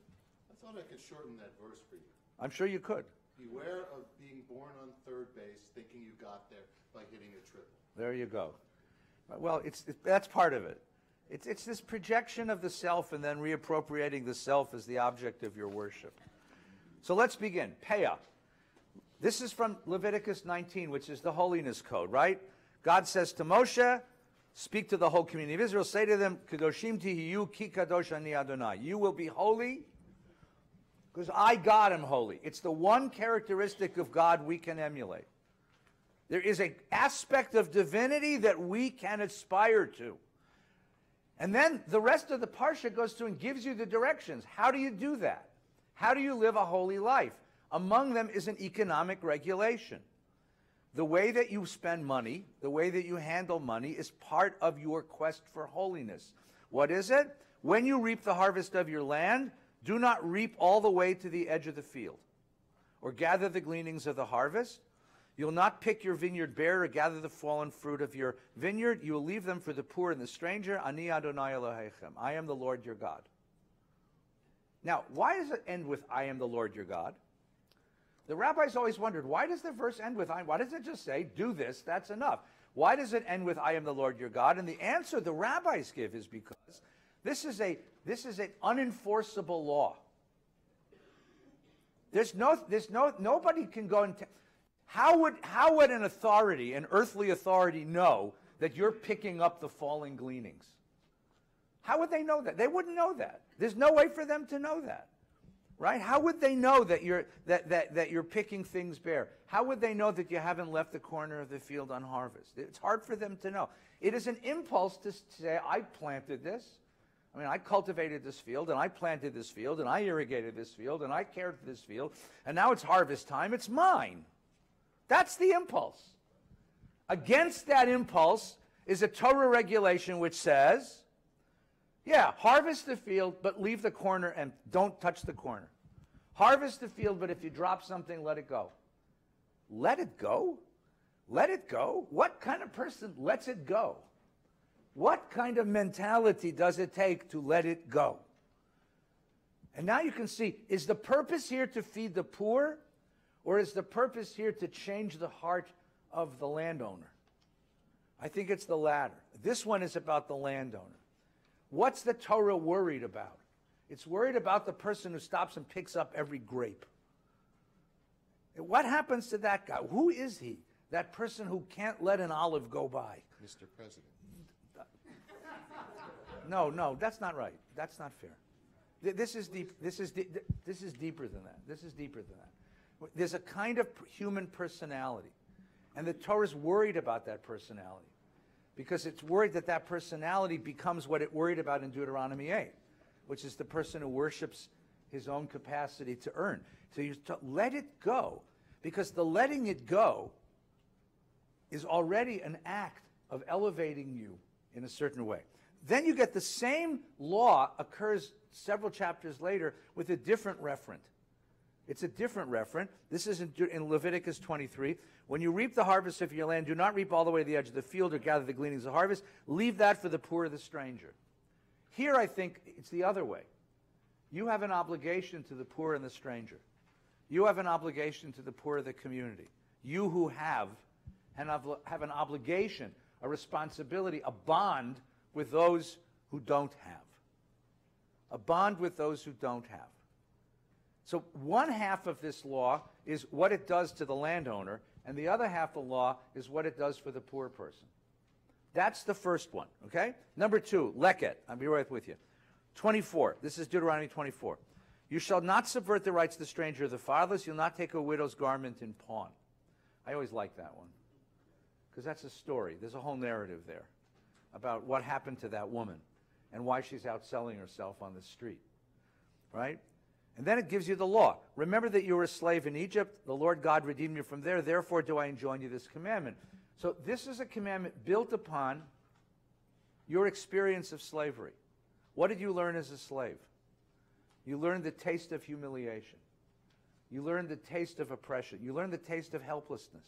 Speaker 3: I thought I could shorten that verse for you.
Speaker 1: I'm sure you could.
Speaker 3: Beware of being born on third base, thinking you got there by hitting a triple.
Speaker 1: There you go. Well, that's part of it. It's this projection of the self and then reappropriating the self as the object of your worship. So let's begin. Peah. This is from Leviticus 19, which is the holiness code, right? God says to Moshe, speak to the whole community of Israel, say to them, Kadoshim tihiyu ki kadosh ani Adonai. You will be holy because I, God, am holy. It's the one characteristic of God we can emulate. There is an aspect of divinity that we can aspire to. And then the rest of the Parsha goes through and gives you the directions. How do you do that? How do you live a holy life? Among them is an economic regulation. The way that you spend money, the way that you handle money is part of your quest for holiness. What is it? When you reap the harvest of your land, do not reap all the way to the edge of the field, or gather the gleanings of the harvest. You'll not pick your vineyard bare or gather the fallen fruit of your vineyard. You will leave them for the poor and the stranger. Ani Adonai Elohechem. I am the Lord your God. Now, why does it end with I am the Lord your God? The rabbis always wondered, why does the verse end with I? Why doesn't it just say, do this, that's enough? Why does it end with I am the Lord your God? And the answer the rabbis give is because this is an unenforceable law. Nobody can go and how would an authority, an earthly authority, know that you're picking up the falling gleanings? How would they know that? They wouldn't know that. There's no way for them to know that. Right? How would they know that you're picking things bare? How would they know that you haven't left the corner of the field unharvested? It's hard for them to know. It is an impulse to say, I planted this. I mean, I cultivated this field, and I planted this field, and I irrigated this field, and I cared for this field, and now it's harvest time. It's mine. That's the impulse. Against that impulse is a Torah regulation which says, yeah, harvest the field, but leave the corner and don't touch the corner. Harvest the field, but if you drop something, let it go. Let it go? Let it go? What kind of person lets it go? What kind of mentality does it take to let it go? And now you can see, is the purpose here to feed the poor, or is the purpose here to change the heart of the landowner? I think it's the latter. This one is about the landowner. What's the Torah worried about? It's worried about the person who stops and picks up every grape. What happens to that guy? Who is he? That person who can't let an olive go by.
Speaker 3: Mr. President.
Speaker 1: No, that's not right. That's not fair. This is deep. This is deeper than that. This is deeper than that. There's a kind of human personality, and the Torah is worried about that personality, because it's worried that that personality becomes what it worried about in Deuteronomy 8, which is the person who worships his own capacity to earn. So you let it go, because the letting it go is already an act of elevating you in a certain way. Then you get the same law occurs several chapters later with a different referent. It's a different referent. This is in Leviticus 23. When you reap the harvest of your land, do not reap all the way to the edge of the field or gather the gleanings of the harvest. Leave that for the poor or the stranger. Here I think it's the other way. You have an obligation to the poor and the stranger. You have an obligation to the poor of the community. You who have an obligation, a responsibility, a bond with those who don't have. A bond with those who don't have. So one half of this law is what it does to the landowner, and the other half of the law is what it does for the poor person. That's the first one, okay? Number two, leket. I'll be right with you. 24. This is Deuteronomy 24. You shall not subvert the rights of the stranger or the fatherless. You'll not take a widow's garment in pawn. I always like that one, because that's a story. There's a whole narrative there about what happened to that woman and why she's out selling herself on the street, right? And then it gives you the law. Remember that you were a slave in Egypt. The Lord God redeemed you from there. Therefore do I enjoin you this commandment. So this is a commandment built upon your experience of slavery. What did you learn as a slave? You learned the taste of humiliation. You learned the taste of oppression. You learned the taste of helplessness.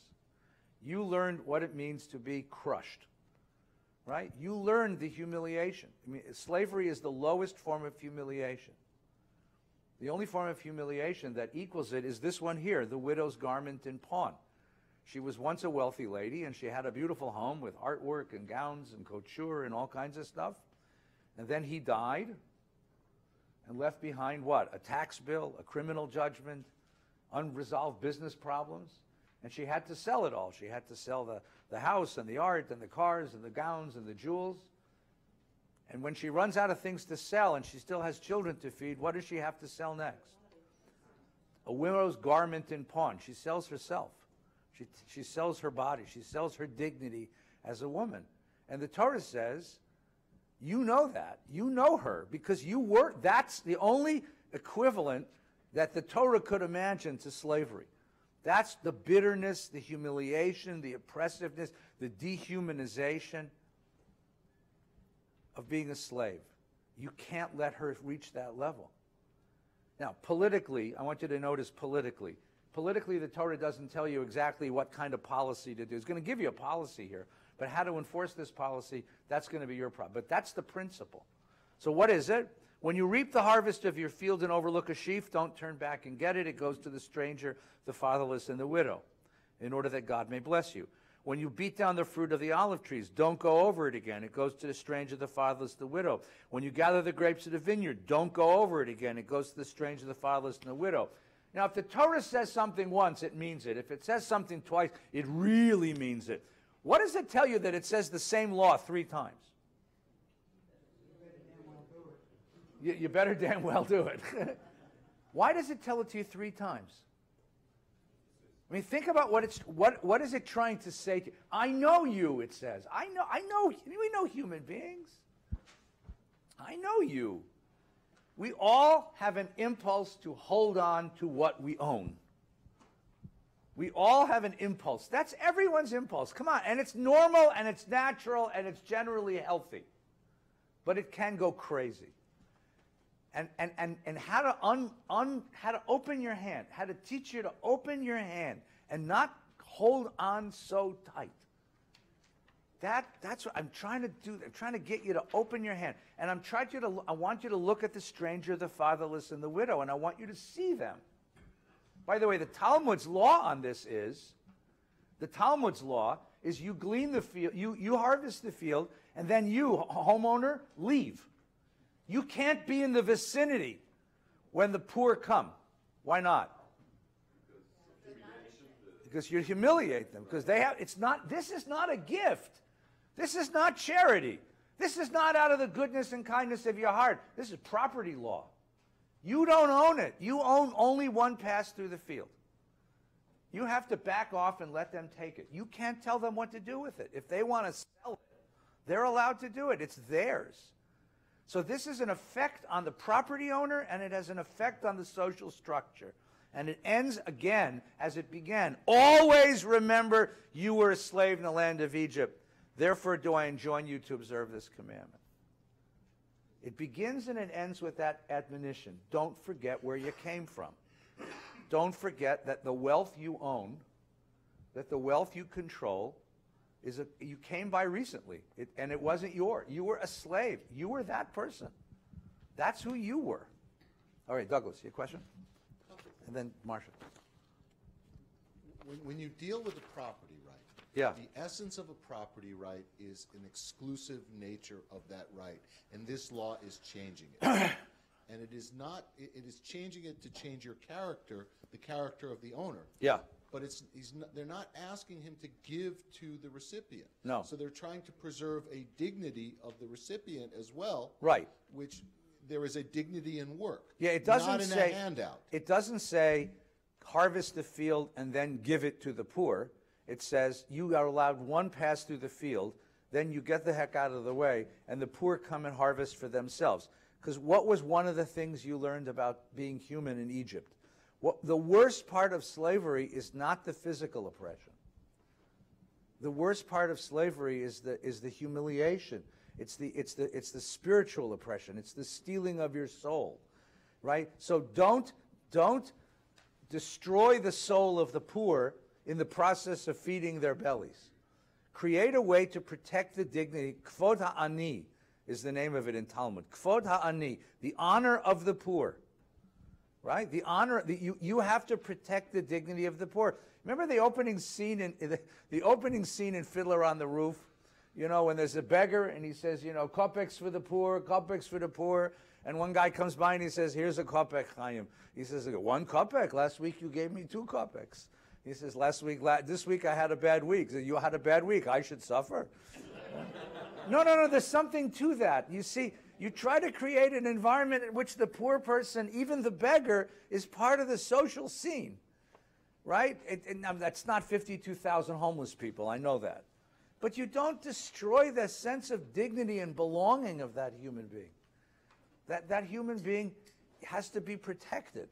Speaker 1: You learned what it means to be crushed. Right? You learned the humiliation. I mean, slavery is the lowest form of humiliation. The only form of humiliation that equals it is this one here, the widow's garment in pawn. She was once a wealthy lady, and she had a beautiful home with artwork and gowns and couture and all kinds of stuff. And then he died and left behind what? A tax bill, a criminal judgment, unresolved business problems. And she had to sell it all. She had to sell the house and the art and the cars and the gowns and the jewels. And when she runs out of things to sell and she still has children to feed, what does she have to sell next? A widow's garment in pawn. She sells herself. She sells her body. She sells her dignity as a woman. And the Torah says, you know that. You know her because you were, that's the only equivalent that the Torah could imagine to slavery. That's the bitterness, the humiliation, the oppressiveness, the dehumanization of being a slave. You can't let her reach that level. Now, politically, I want you to notice politically. Politically, the Torah doesn't tell you exactly what kind of policy to do. It's going to give you a policy here, but how to enforce this policy, that's going to be your problem. But that's the principle. So what is it? When you reap the harvest of your field and overlook a sheaf, don't turn back and get it. It goes to the stranger, the fatherless, and the widow, in order that God may bless you. When you beat down the fruit of the olive trees, don't go over it again. It goes to the stranger, the fatherless, the widow. When you gather the grapes of the vineyard, don't go over it again. It goes to the stranger, the fatherless, and the widow. Now, if the Torah says something once, it means it. If it says something twice, it really means it. What does it tell you that it says the same law 3 times? You better damn well do it. Why does it tell it to you 3 times? I mean, think about what is it trying to say to you? I know you, it says. We know human beings. I know you. We all have an impulse to hold on to what we own. We all have an impulse. That's everyone's impulse. Come on. And it's normal, and it's natural, and it's generally healthy. But it can go crazy. And how to open your hand, how to teach you to open your hand and not hold on so tight. That's what I'm trying to do. I'm trying to get you to open your hand. And I want you to look at the stranger, the fatherless, and the widow, and I want you to see them. By the way, the Talmud's law on this is, you glean the field, you harvest the field, and then you, homeowner, leave. You can't be in the vicinity when the poor come. Why not? Because you humiliate them. Because this is not a gift. This is not charity. This is not out of the goodness and kindness of your heart. This is property law. You don't own it. You own only one pass through the field. You have to back off and let them take it. You can't tell them what to do with it. If they want to sell it, they're allowed to do it. It's theirs. So this is an effect on the property owner, and it has an effect on the social structure. And it ends again as it began. Always remember you were a slave in the land of Egypt. Therefore do I enjoin you to observe this commandment. It begins and it ends with that admonition. Don't forget where you came from. Don't forget that the wealth you own, that the wealth you control, you came by recently, and it wasn't yours. You were a slave. You were that person. That's who you were. All right, Douglas, your question? And then Marsha.
Speaker 3: When you deal with a property right,
Speaker 1: yeah,
Speaker 3: the essence of a property right is an exclusive nature of that right, and this law is changing it. And it is not. It is changing it to change your character, the character of the owner.
Speaker 1: Yeah.
Speaker 3: But they're not asking him to give to the recipient.
Speaker 1: No.
Speaker 3: So they're trying to preserve a dignity of the recipient as well.
Speaker 1: Right.
Speaker 3: Which there is a dignity in work.
Speaker 1: Yeah, it doesn't
Speaker 3: not in
Speaker 1: say
Speaker 3: a handout.
Speaker 1: It doesn't say harvest the field and then give it to the poor. It says you are allowed one pass through the field, then you get the heck out of the way, and the poor come and harvest for themselves. Because what was one of the things you learned about being human in Egypt? The worst part of slavery is not the physical oppression. The worst part of slavery is the humiliation. It's the spiritual oppression. It's the stealing of your soul, right? So don't destroy the soul of the poor in the process of feeding their bellies. Create a way to protect the dignity. Kvod ha'ani is the name of it in Talmud. Kvod ha'ani, the honor of the poor. Right? The honor, you have to protect the dignity of the poor. Remember the opening scene in Fiddler on the Roof? You know, when there's a beggar and he says, you know, kopecks for the poor, kopecks for the poor. And one guy comes by and he says, here's a kopek, Chaim. He says, 1 kopek. Last week you gave me 2 kopecks. He says, this week I had a bad week. So you had a bad week. I should suffer. No. There's something to that. You see, you try to create an environment in which the poor person, even the beggar, is part of the social scene, right? That's not 52,000 homeless people. I know that. But you don't destroy the sense of dignity and belonging of that human being. That human being has to be protected.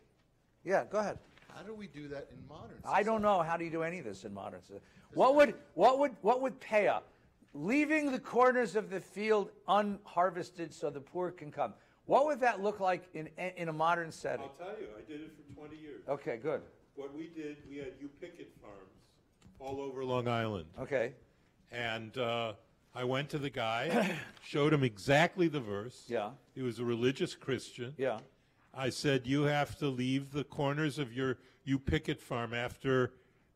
Speaker 1: Yeah, go ahead.
Speaker 3: How do we do that in modern society?
Speaker 1: I don't know. How do you do any of this in modern society? What would pay up? Leaving the corners of the field unharvested so the poor can come. What would that look like in a modern setting?
Speaker 7: I'll tell you, I did it for 20 years.
Speaker 1: Okay, good.
Speaker 7: What we did, we had picket farms all over Long Island.
Speaker 1: Okay.
Speaker 7: And I went to the guy, showed him exactly the verse.
Speaker 1: Yeah.
Speaker 7: He was a religious Christian.
Speaker 1: Yeah.
Speaker 7: I said, you have to leave the corners of your picket farm after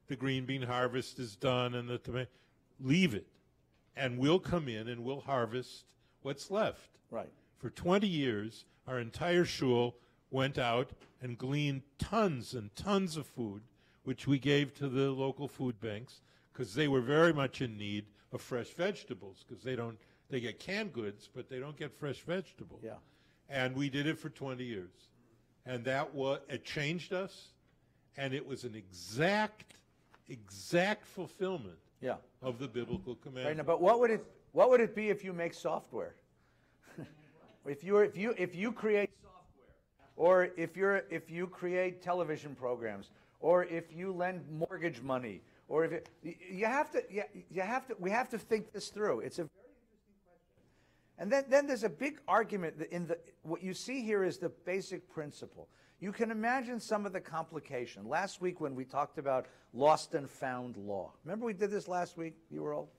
Speaker 7: the green bean harvest is done and the tomato. Leave it. And we'll come in and we'll harvest what's left.
Speaker 1: Right.
Speaker 7: For 20 years, our entire shul went out and gleaned tons and tons of food, which we gave to the local food banks because they were very much in need of fresh vegetables because they get canned goods, but they don't get fresh vegetables.
Speaker 1: Yeah.
Speaker 7: And we did it for 20 years. And it changed us, and it was an exact fulfillment.
Speaker 1: Yeah.
Speaker 7: Of the biblical commandment.
Speaker 1: Right now, but what would it be if you make software? if you create software, or if you create television programs, or if you lend mortgage money, or if we have to think this through. It's a very interesting question. And then there's a big argument what you see here is the basic principle. You can imagine some of the complication. Last week when we talked about lost and found law. Remember we did this last week? You were all?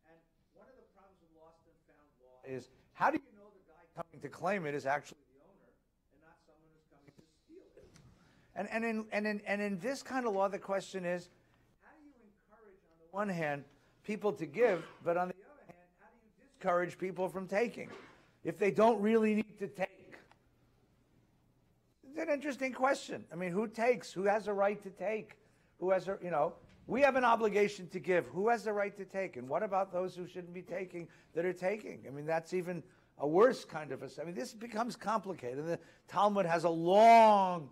Speaker 1: And one of the problems with lost and found law is, how do you know the guy coming to claim it is actually the owner and not someone who's coming to steal it? And in this kind of law, the question is, how do you encourage, on the one hand, people to give, but on the other hand, how do you discourage people from taking if they don't really need to take? It's an interesting question. I mean, who takes? Who has a right to take? Who has a, we have an obligation to give. Who has the right to take? And what about those who shouldn't be taking that are taking? I mean, that's even a worse kind of I mean, this becomes complicated. The Talmud has a long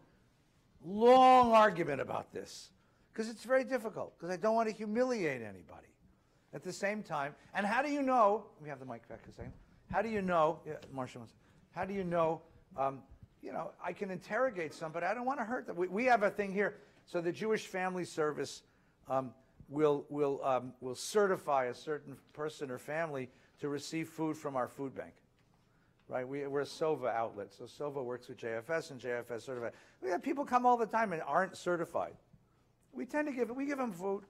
Speaker 1: argument about this because it's very difficult, because I don't want to humiliate anybody at the same time. And how do you know, we have the mic back a second, how do you know, Marcia wants, how do you know, I can interrogate somebody, I don't want to hurt them. We have a thing here, so the Jewish Family Service will certify a certain person or family to receive food from our food bank. Right, we're a SOVA outlet, so SOVA works with JFS, and JFS certified. We have people come all the time and aren't certified. We tend to give them food.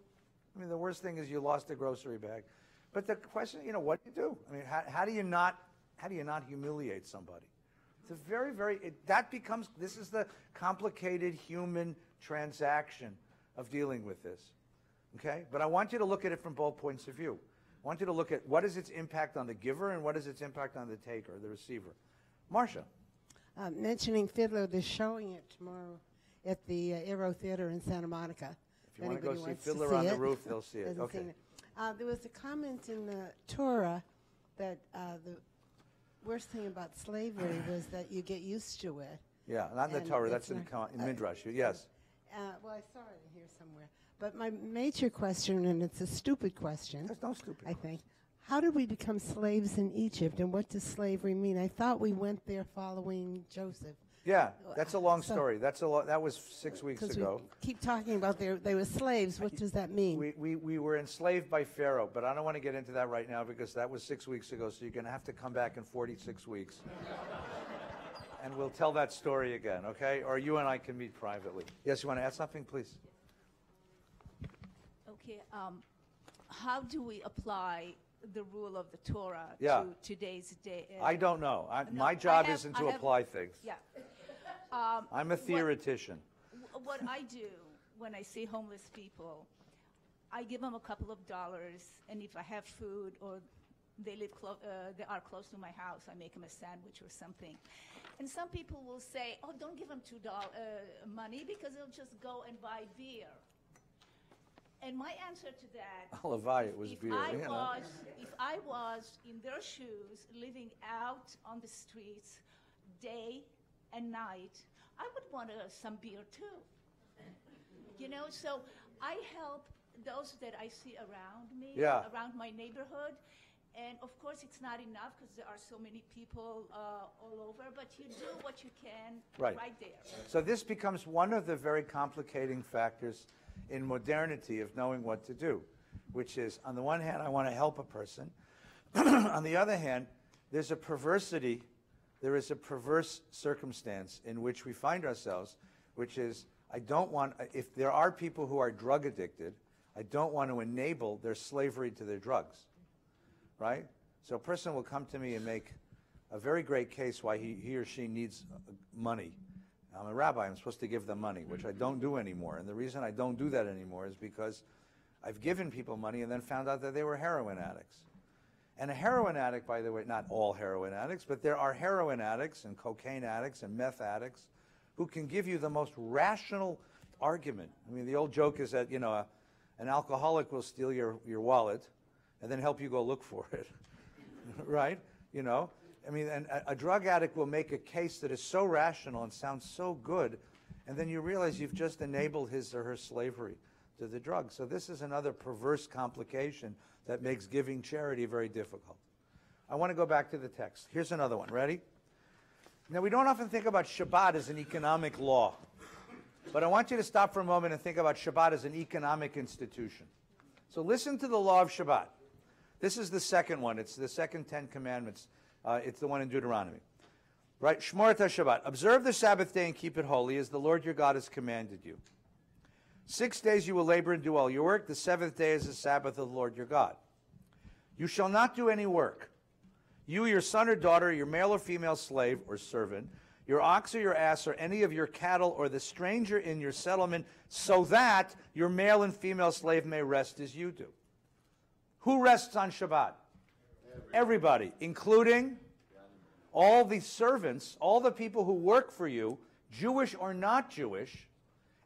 Speaker 1: I mean, the worst thing is you lost a grocery bag. But the question, what do you do? I mean, how do you not humiliate somebody? It's a very, this is the complicated human transaction of dealing with this. Okay, but I want you to look at it from both points of view. I want you to look at what is its impact on the giver and what is its impact on the taker, the receiver. Marcia.
Speaker 13: Mentioning Fiddler, they're showing it tomorrow at the Aero Theater in Santa Monica.
Speaker 1: If you want to go see Fiddler on the Roof, they'll see it. Okay.
Speaker 13: There was a comment in the Torah that the worst thing about slavery was that you get used to it.
Speaker 1: Yeah, not in the Torah, that's in Midrash, yes.
Speaker 13: Well, I saw it here somewhere. But my major question, and it's a stupid question.
Speaker 1: There's no stupid
Speaker 13: I think. How did we become slaves in Egypt, and what does slavery mean? I thought we went there following Joseph.
Speaker 1: Yeah, that's a long story. That was 6 weeks ago.
Speaker 13: We keep talking about they were slaves. What does that mean?
Speaker 1: We were enslaved by Pharaoh, but I don't want to get into that right now because that was 6 weeks ago, so you're going to have to come back in 46 weeks. And we'll tell that story again, okay? Or you and I can meet privately. Yes, you want to add something, please?
Speaker 11: Okay, how do we apply the rule of the Torah
Speaker 1: to
Speaker 11: today's day?
Speaker 1: I don't know. My job isn't to apply things.
Speaker 11: Yeah.
Speaker 1: I'm a theoretician.
Speaker 11: What I do when I see homeless people, I give them a couple of dollars, and if I have food or they are close to my house, I make them a sandwich or something. And some people will say, "Oh, don't give them $2 money because they'll just go and buy beer." And my answer to that,
Speaker 1: it was beer.
Speaker 11: If I was in their shoes, living out on the streets, day and night, I would want some beer too. So I help those that I see around me, around my neighborhood. And of course, it's not enough because there are so many people all over, but you do what you can right there.
Speaker 1: So this becomes one of the very complicating factors in modernity of knowing what to do, which is, on the one hand, I want to help a person. On the other hand, there is a perverse circumstance in which we find ourselves, which is, if there are people who are drug addicted, I don't want to enable their slavery to their drugs, right? So a person will come to me and make a very great case why he or she needs money. I'm a rabbi, I'm supposed to give them money, which I don't do anymore. And the reason I don't do that anymore is because I've given people money and then found out that they were heroin addicts. And a heroin addict, by the way, not all heroin addicts, but there are heroin addicts and cocaine addicts and meth addicts who can give you the most rational argument. I mean, the old joke is that, an alcoholic will steal your wallet and then help you go look for it, right? I mean, and a drug addict will make a case that is so rational and sounds so good, and then you realize you've just enabled his or her slavery to the drug. So this is another perverse complication that makes giving charity very difficult. I want to go back to the text. Here's another one. Ready? Now, we don't often think about Shabbat as an economic law. But I want you to stop for a moment and think about Shabbat as an economic institution. So listen to the law of Shabbat. This is the second one. It's the second 10 commandments. It's the one in Deuteronomy. Right? Shmor et Shabbat. Observe the Sabbath day and keep it holy, as the Lord your God has commanded you. 6 days you will labor and do all your work. The seventh day is the Sabbath of the Lord your God. You shall not do any work. You, your son or daughter, your male or female slave or servant, your ox or your ass or any of your cattle or the stranger in your settlement, so that your male and female slave may rest as you do. Who rests on Shabbat? Everybody, including all the servants, all the people who work for you, Jewish or not Jewish.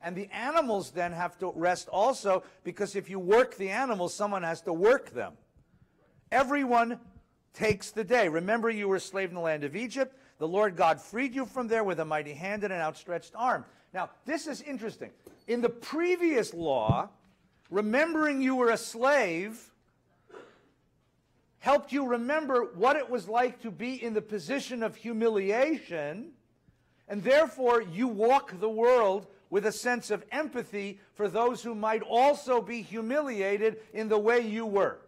Speaker 1: And the animals then have to rest also, because if you work the animals, someone has to work them. Everyone takes the day. Remember, you were a slave in the land of Egypt. The Lord God freed you from there with a mighty hand and an outstretched arm. Now, this is interesting. In the previous law, remembering you were a slave helped you remember what it was like to be in the position of humiliation, and therefore you walk the world with a sense of empathy for those who might also be humiliated in the way you were.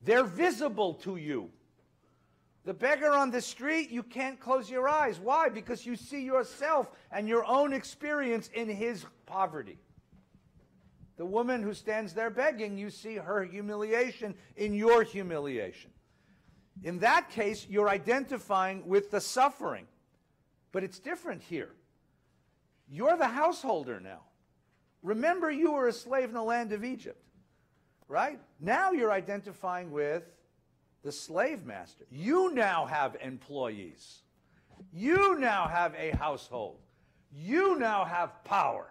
Speaker 1: They're visible to you. The beggar on the street, you can't close your eyes. Why? Because you see yourself and your own experience in his poverty. The woman who stands there begging, you see her humiliation in your humiliation. In that case, you're identifying with the suffering. But it's different here. You're the householder now. Remember, you were a slave in the land of Egypt, right? Now you're identifying with the slave master. You now have employees. You now have a household. You now have power.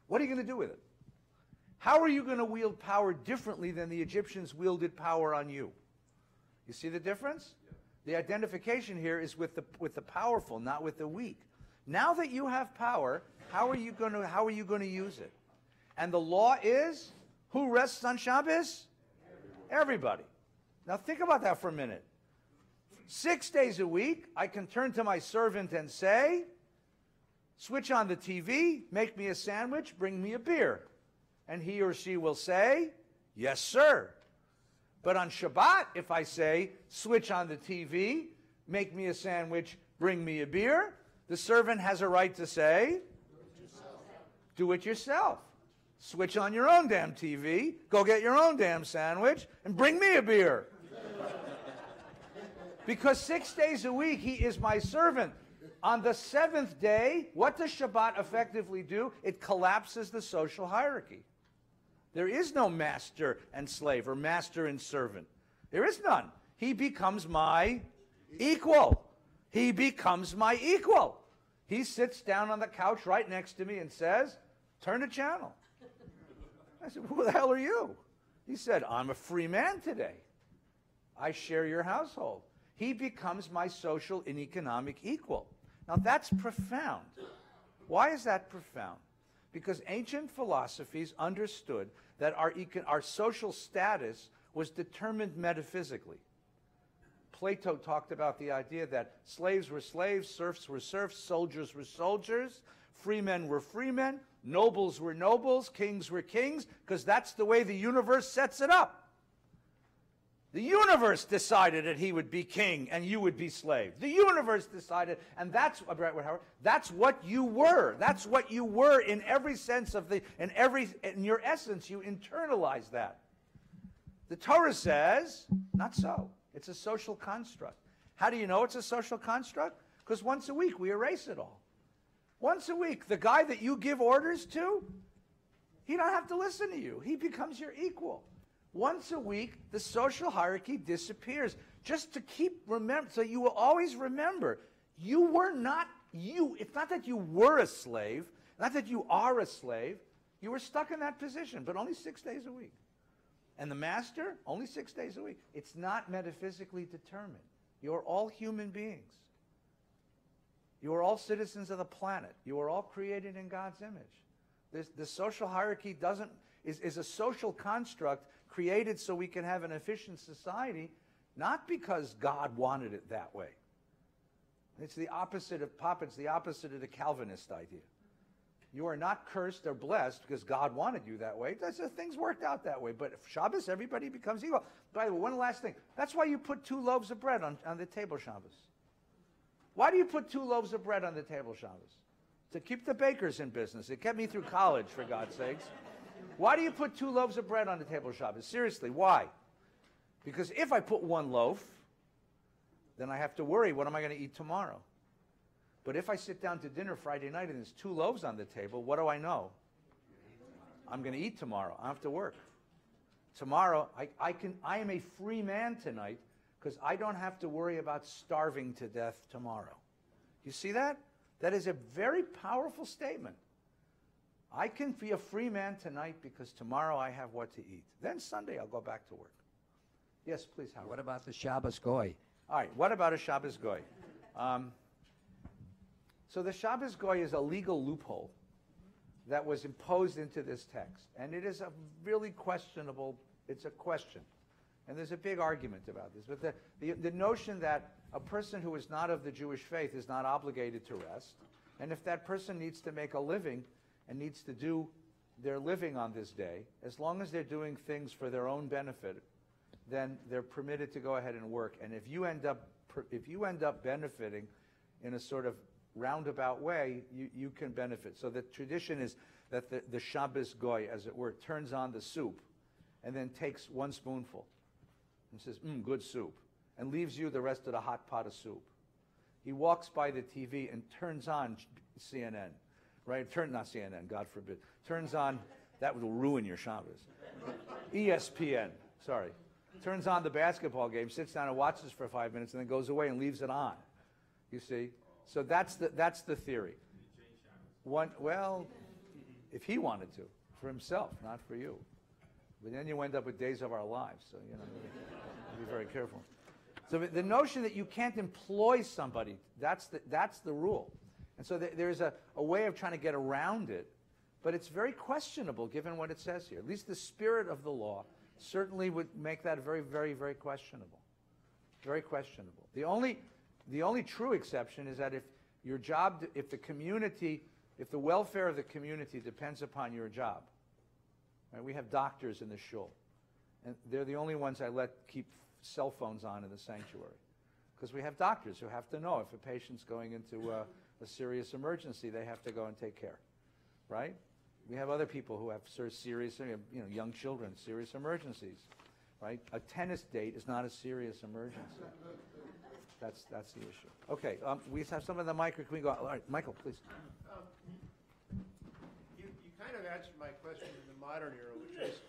Speaker 1: What are you going to do with it? How are you going to wield power differently than the Egyptians wielded power on you? You see the difference? The identification here is with the powerful, not with the weak. Now that you have power, how are you going to use it? And the law is, who rests on Shabbos? Everybody. Now think about that for a minute. 6 days a week, I can turn to my servant and say, switch on the TV, make me a sandwich, bring me a beer. And he or she will say, yes, sir. But on Shabbat, if I say, switch on the TV, make me a sandwich, bring me a beer, the servant has a right to say, do it yourself. Switch on your own damn TV, go get your own damn sandwich, and bring me a beer. Because 6 days a week, he is my servant. On the seventh day, what does Shabbat effectively do? It collapses the social hierarchy. There is no master and slave or master and servant. There is none. He becomes my equal. He becomes my equal. He sits down on the couch right next to me and says, turn the channel. I said, who the hell are you? He said, I'm a free man today. I share your household. He becomes my social and economic equal. Now that's profound. Why is that profound? Because ancient philosophies understood that our social status was determined metaphysically. Plato talked about the idea that slaves were slaves, serfs were serfs, soldiers were soldiers, free men were free men, nobles were nobles, kings were kings, because that's the way the universe sets it up. The universe decided that he would be king and you would be slave. The universe decided, and that's what you were. That's what you were in every sense of in your essence, you internalize that. The Torah says, not so. It's a social construct. How do you know it's a social construct? Because once a week we erase it all. Once a week, the guy that you give orders to, he don't have to listen to you. He becomes your equal. Once a week, the social hierarchy disappears. Just to remember, so you will always remember, you were not you. It's not that you were a slave, not that you are a slave. You were stuck in that position, but only 6 days a week. And the master, only 6 days a week. It's not metaphysically determined. You're all human beings. You are all citizens of the planet. You are all created in God's image. The social hierarchy is a social construct created so we can have an efficient society, Not because God wanted it that way. It's the opposite of It's the opposite of the Calvinist idea. You are not cursed or blessed because God wanted you that way. Things worked out that way. But if Shabbos, everybody becomes equal. By the way, one last thing. That's why you put 2 loaves of bread on the table Shabbos. Why do you put 2 loaves of bread on the table Shabbos? To keep the bakers in business. It kept me through college, for God's sakes. Why do you put 2 loaves of bread on the table Shabbos? Seriously, why? Because if I put 1 loaf, then I have to worry, what am I going to eat tomorrow? But if I sit down to dinner Friday night and there's 2 loaves on the table, what do I know? I'm going to eat tomorrow. I have to work. Tomorrow, I am a free man tonight because I don't have to worry about starving to death tomorrow. You see that? That is a very powerful statement. I can be a free man tonight because tomorrow I have what to eat. Then Sunday I'll go back to work. Yes, please, Howard.
Speaker 14: What about the Shabbos Goy?
Speaker 1: All right, what about a Shabbos Goy? So the Shabbos Goy is a legal loophole that was imposed into this text. And it is a really questionable, it's a question. And there's a big argument about this. But the notion that a person who is not of the Jewish faith is not obligated to rest. And if that person needs to make a living and needs to do their living on this day, as long as they're doing things for their own benefit, then they're permitted to go ahead and work. And if you end up benefiting in a sort of roundabout way, you can benefit. So the tradition is that the Shabbos Goy, as it were, turns on the soup and then takes 1 spoonful and says, good soup, and leaves you the rest of the hot pot of soup. He walks by the TV and turns on CNN, right? Not CNN, God forbid. Turns on, that will ruin your Shabbos. ESPN, sorry. Turns on the basketball game, sits down and watches for 5 minutes, and then goes away and leaves it on. You see? So that's the theory. Well, if he wanted to, for himself, not for you. But then you end up with days of our lives, so be very careful. So the notion that you can't employ somebody, that's the rule. And so there's a way of trying to get around it, but it's very questionable given what it says here. At least the spirit of the law certainly would make that very, very, very questionable. Very questionable. The only true exception is that if your job, if the welfare of the community depends upon your job. Right? We have doctors in the shul, and they're the only ones I let keep cell phones on in the sanctuary, because we have doctors who have to know if a patient's going into a serious emergency, they have to go and take care, right? We have other people who have serious, young children, serious emergencies, right? A tennis date is not a serious emergency. That's the issue. Okay, we have some of the mic. Can we go? All right, Michael, please.
Speaker 15: You kind of answered my question in the modern era,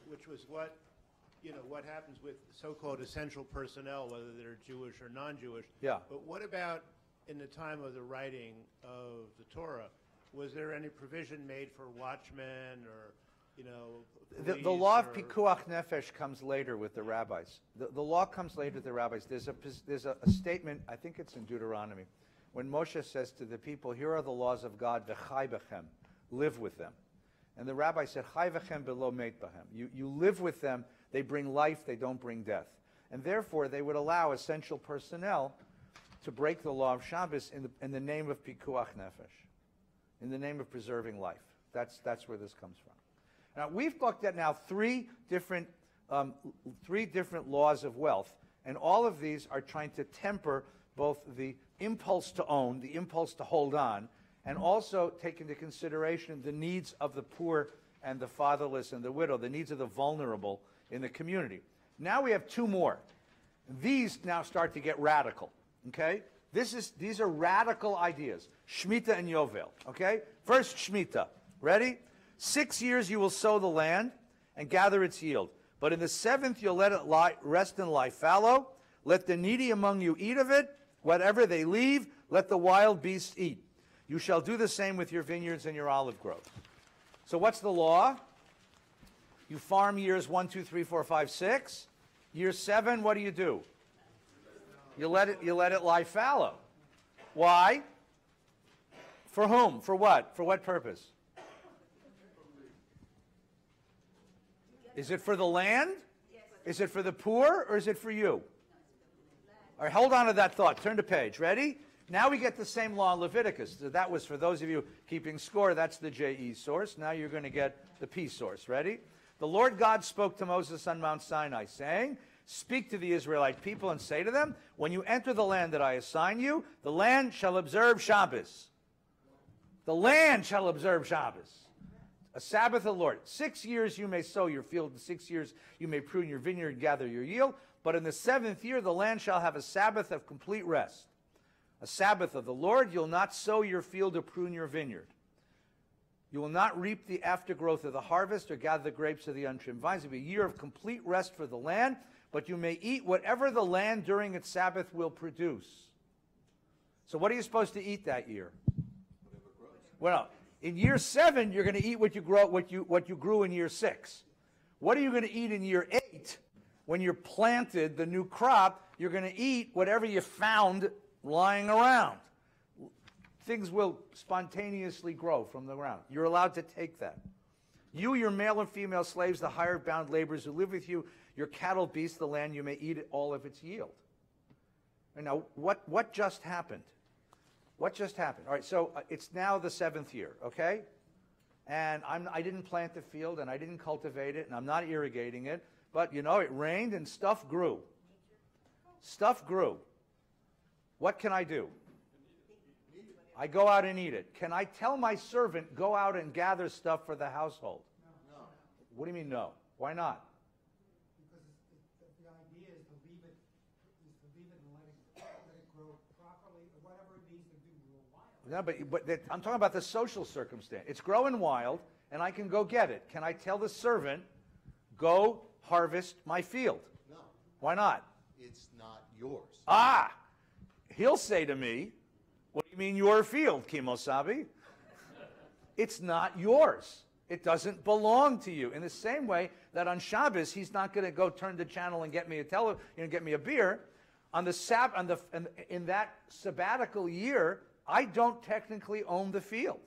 Speaker 15: which was what happens with so-called essential personnel, whether they're Jewish or non-Jewish.
Speaker 1: Yeah.
Speaker 15: But what about in the time of the writing of the Torah? Was there any provision made for watchmen or,
Speaker 1: the law of Pikuach Nefesh comes later with the rabbis. The law comes later with the rabbis. There's a statement, I think it's in Deuteronomy, when Moshe says to the people, here are the laws of God, v'chai bechem, live with them. And the rabbi said, chai bechem below meit bahem. You live with them, they bring life, they don't bring death. And therefore, they would allow essential personnel to break the law of Shabbos in the name of Pikuach Nefesh, in the name of preserving life. That's where this comes from. Now, we've looked at now three different laws of wealth, and all of these are trying to temper both the impulse to own, the impulse to hold on, and also take into consideration the needs of the poor and the fatherless and the widow, the needs of the vulnerable in the community. Now we have 2 more. These now start to get radical, okay? These are radical ideas, Shemitah and Yovel, okay? First, Shemitah. Ready? 6 years you will sow the land and gather its yield. But in the 7th you'll let it rest and lie fallow. Let the needy among you eat of it. Whatever they leave, let the wild beasts eat. You shall do the same with your vineyards and your olive groves. So what's the law? You farm years 1, 2, 3, 4, 5, 6. Year 7, what do? You let it lie fallow. Why? For whom? For what? For what purpose? Is it for the land? Is it for the poor, or is it for you? All right, hold on to that thought. Turn the page. Ready? Now we get the same law in Leviticus. So that was for those of you keeping score. That's the JE source. Now you're going to get the P source. Ready? The Lord God spoke to Moses on Mount Sinai, saying, speak to the Israelite people and say to them, when you enter the land that I assign you, the land shall observe Shabbos. The land shall observe Shabbos. A Sabbath of the Lord. 6 years you may sow your field, and 6 years you may prune your vineyard and gather your yield. But in the 7th year the land shall have a Sabbath of complete rest. A Sabbath of the Lord. You'll not sow your field or prune your vineyard. You will not reap the aftergrowth of the harvest or gather the grapes of the untrimmed vines. It will be a year of complete rest for the land, but you may eat whatever the land during its Sabbath will produce. So what are you supposed to eat that year? Well, in year 7, you're going to eat what you grew in year 6. What are you going to eat in year 8? When you're planted the new crop, you're going to eat whatever you found lying around. Things will spontaneously grow from the ground. You're allowed to take that. You, your male and female slaves, the hired bound laborers who live with you, your cattle, beasts, the land, you may eat all of its yield. And now, what just happened? What just happened? All right, so it's now the 7th year, okay? And I didn't plant the field, and I didn't cultivate it, and I'm not irrigating it. But, you know, it rained, and stuff grew. Stuff grew. What can I do? I go out and eat it. Can I tell my servant, go out and gather stuff for the household?
Speaker 9: No.
Speaker 1: What do you mean no? Why not?
Speaker 9: Because the idea is to leave it and let it grow properly, or whatever it needs to do to grow wild.
Speaker 1: No, but I'm talking about the social circumstance. It's growing wild, and I can go get it. Can I tell the servant, go harvest my field?
Speaker 3: No.
Speaker 1: Why not?
Speaker 3: It's not yours.
Speaker 1: Ah! He'll say to me, what do you mean your field, Kimosabi? It's not yours. It doesn't belong to you. In the same way that on Shabbos, he's not going to go turn the channel and get me get me a beer. In that sabbatical year, I don't technically own the field.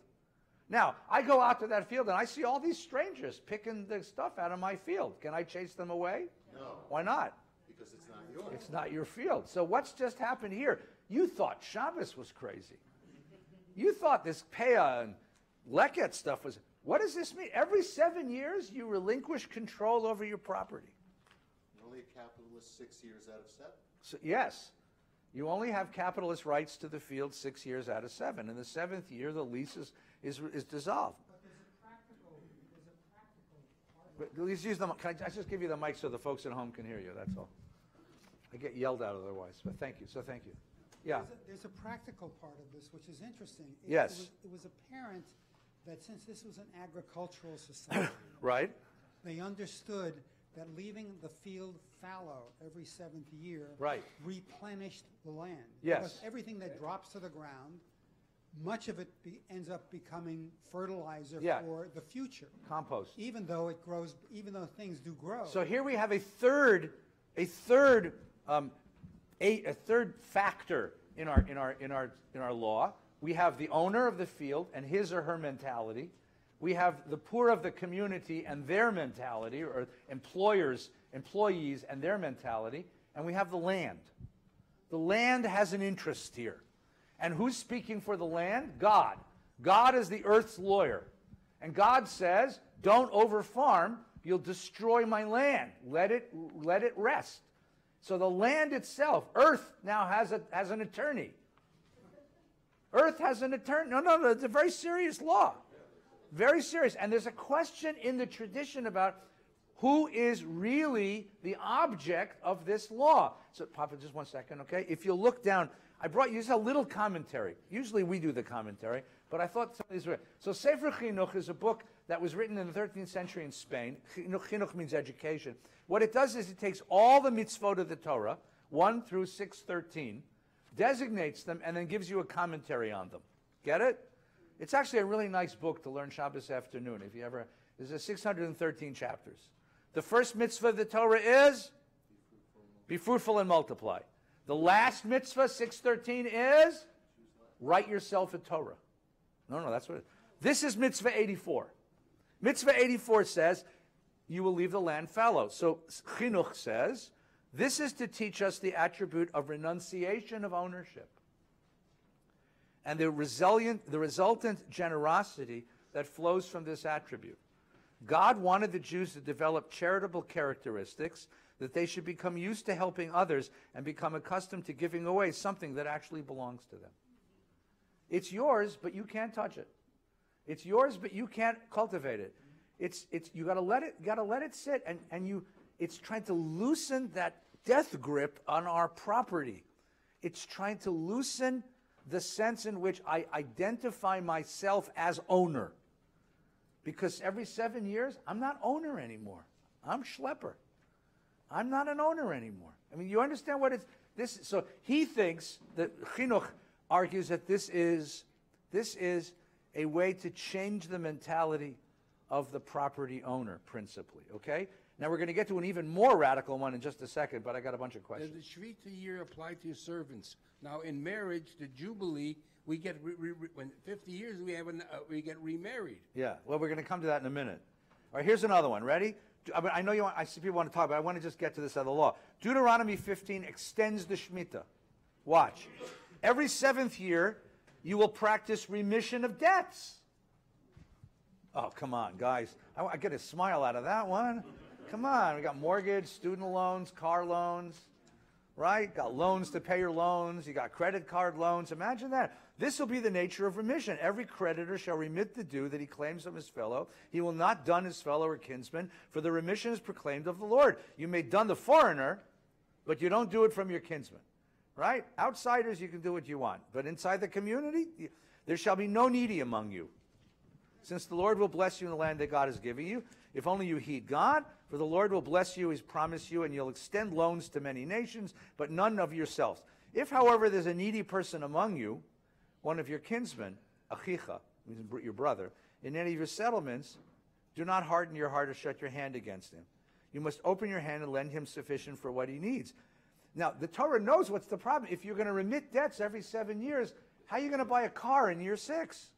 Speaker 1: Now, I go out to that field and I see all these strangers picking the stuff out of my field. Can I chase them away?
Speaker 3: No.
Speaker 1: Why not?
Speaker 3: Because it's not yours.
Speaker 1: It's not your field. So what's just happened here? You thought Shabbos was crazy. You thought this Peah and Leket stuff was... What does this mean? Every 7 years, you relinquish control over your property.
Speaker 3: You're only a capitalist 6 years out of 7.
Speaker 1: So, yes. You only have capitalist rights to the field 6 years out of 7. In the 7th year, the lease is dissolved.
Speaker 9: But there's a practical part.
Speaker 1: But please use them. Can I just give you the mic so the folks at home can hear you? That's all. I get yelled at otherwise. But thank you. So thank you. Yeah.
Speaker 9: There's a practical part of this, which is interesting.
Speaker 1: Yes.
Speaker 9: It was apparent that since this was an agricultural society,
Speaker 1: right,
Speaker 9: they understood that leaving the field fallow every 7th year
Speaker 1: right.
Speaker 9: replenished the land.
Speaker 1: Yes.
Speaker 9: Because everything that drops to the ground, much of it ends up becoming fertilizer for the future.
Speaker 1: Compost.
Speaker 9: Even though it grows, even though things do grow.
Speaker 1: So here we have a third factor in our law. We have the owner of the field and his or her mentality. We have the poor of the community and their mentality, or employees and their mentality. And we have the land. The land has an interest here. And who's speaking for the land? God. God is the earth's lawyer. And God says, don't over-farm. You'll destroy my land. Let it rest. So the land itself, earth now has an attorney. Earth has an attorney. No, it's a very serious law. Very serious. And there's a question in the tradition about who is really the object of this law. So, Papa, just 1 second, okay? If you look down, I brought you just a little commentary. Usually we do the commentary, but I thought some of these were... So Sefer Chinuch is a book that was written in the 13th century in Spain. Chinuch means education. What it does is it takes all the mitzvot of the Torah, 1 through 613, designates them, and then gives you a commentary on them. Get it? It's actually a really nice book to learn Shabbos afternoon. If you ever... There's 613 chapters. The first mitzvah of the Torah is be fruitful and multiply. The last mitzvah, 613, is write yourself a Torah. No, that's what it is. This is mitzvah 84. Mitzvah 84 says you will leave the land fallow. So Chinuch says This is to teach us the attribute of renunciation of ownership and the resultant generosity that flows from this attribute. God wanted the Jews to develop charitable characteristics, that they should become used to helping others and become accustomed to giving away something that actually belongs to them. It's yours, but you can't touch it. It's yours, but you can't cultivate it. You gotta let it sit, and it's trying to loosen that death grip on our property. It's trying to loosen the sense in which I identify myself as owner. Because every 7 years, I'm not owner anymore. I'm schlepper. I'm not an owner anymore. I mean, you understand what it's this? So he thinks that Chinuch argues that this is a way to change the mentality of the property owner, principally. Okay. Now we're going to get to an even more radical one in just a second, but I got a bunch of questions.
Speaker 8: Does the Shemitah year apply to your servants? Now, in marriage, the Jubilee, we get when 50 years we get remarried.
Speaker 1: Yeah. Well, we're going to come to that in a minute. All right. Here's another one. Ready? I know you want. I see people want to talk, but I want to just get to this other law. Deuteronomy 15 extends the Shemitah. Watch. Every 7th year, you will practice remission of debts. Oh, come on, guys. I get a smile out of that one. Come on. We got mortgage, student loans, car loans, right? Got loans to pay your loans. You got credit card loans. Imagine that. This will be the nature of remission. Every creditor shall remit the due that he claims from his fellow. He will not dun his fellow or kinsman, for the remission is proclaimed of the Lord. You may dun the foreigner, but you don't do it from your kinsman. Right? Outsiders, you can do what you want. But inside the community, there shall be no needy among you. Since the Lord will bless you in the land that God is giving you, if only you heed God, for the Lord will bless you, he's promised you, and you'll extend loans to many nations, but none of yourselves. If, however, there's a needy person among you, one of your kinsmen, achicha, your brother, in any of your settlements, do not harden your heart or shut your hand against him. You must open your hand and lend him sufficient for what he needs. Now, the Torah knows what's the problem. If you're going to remit debts every 7 years, how are you going to buy a car in year 6?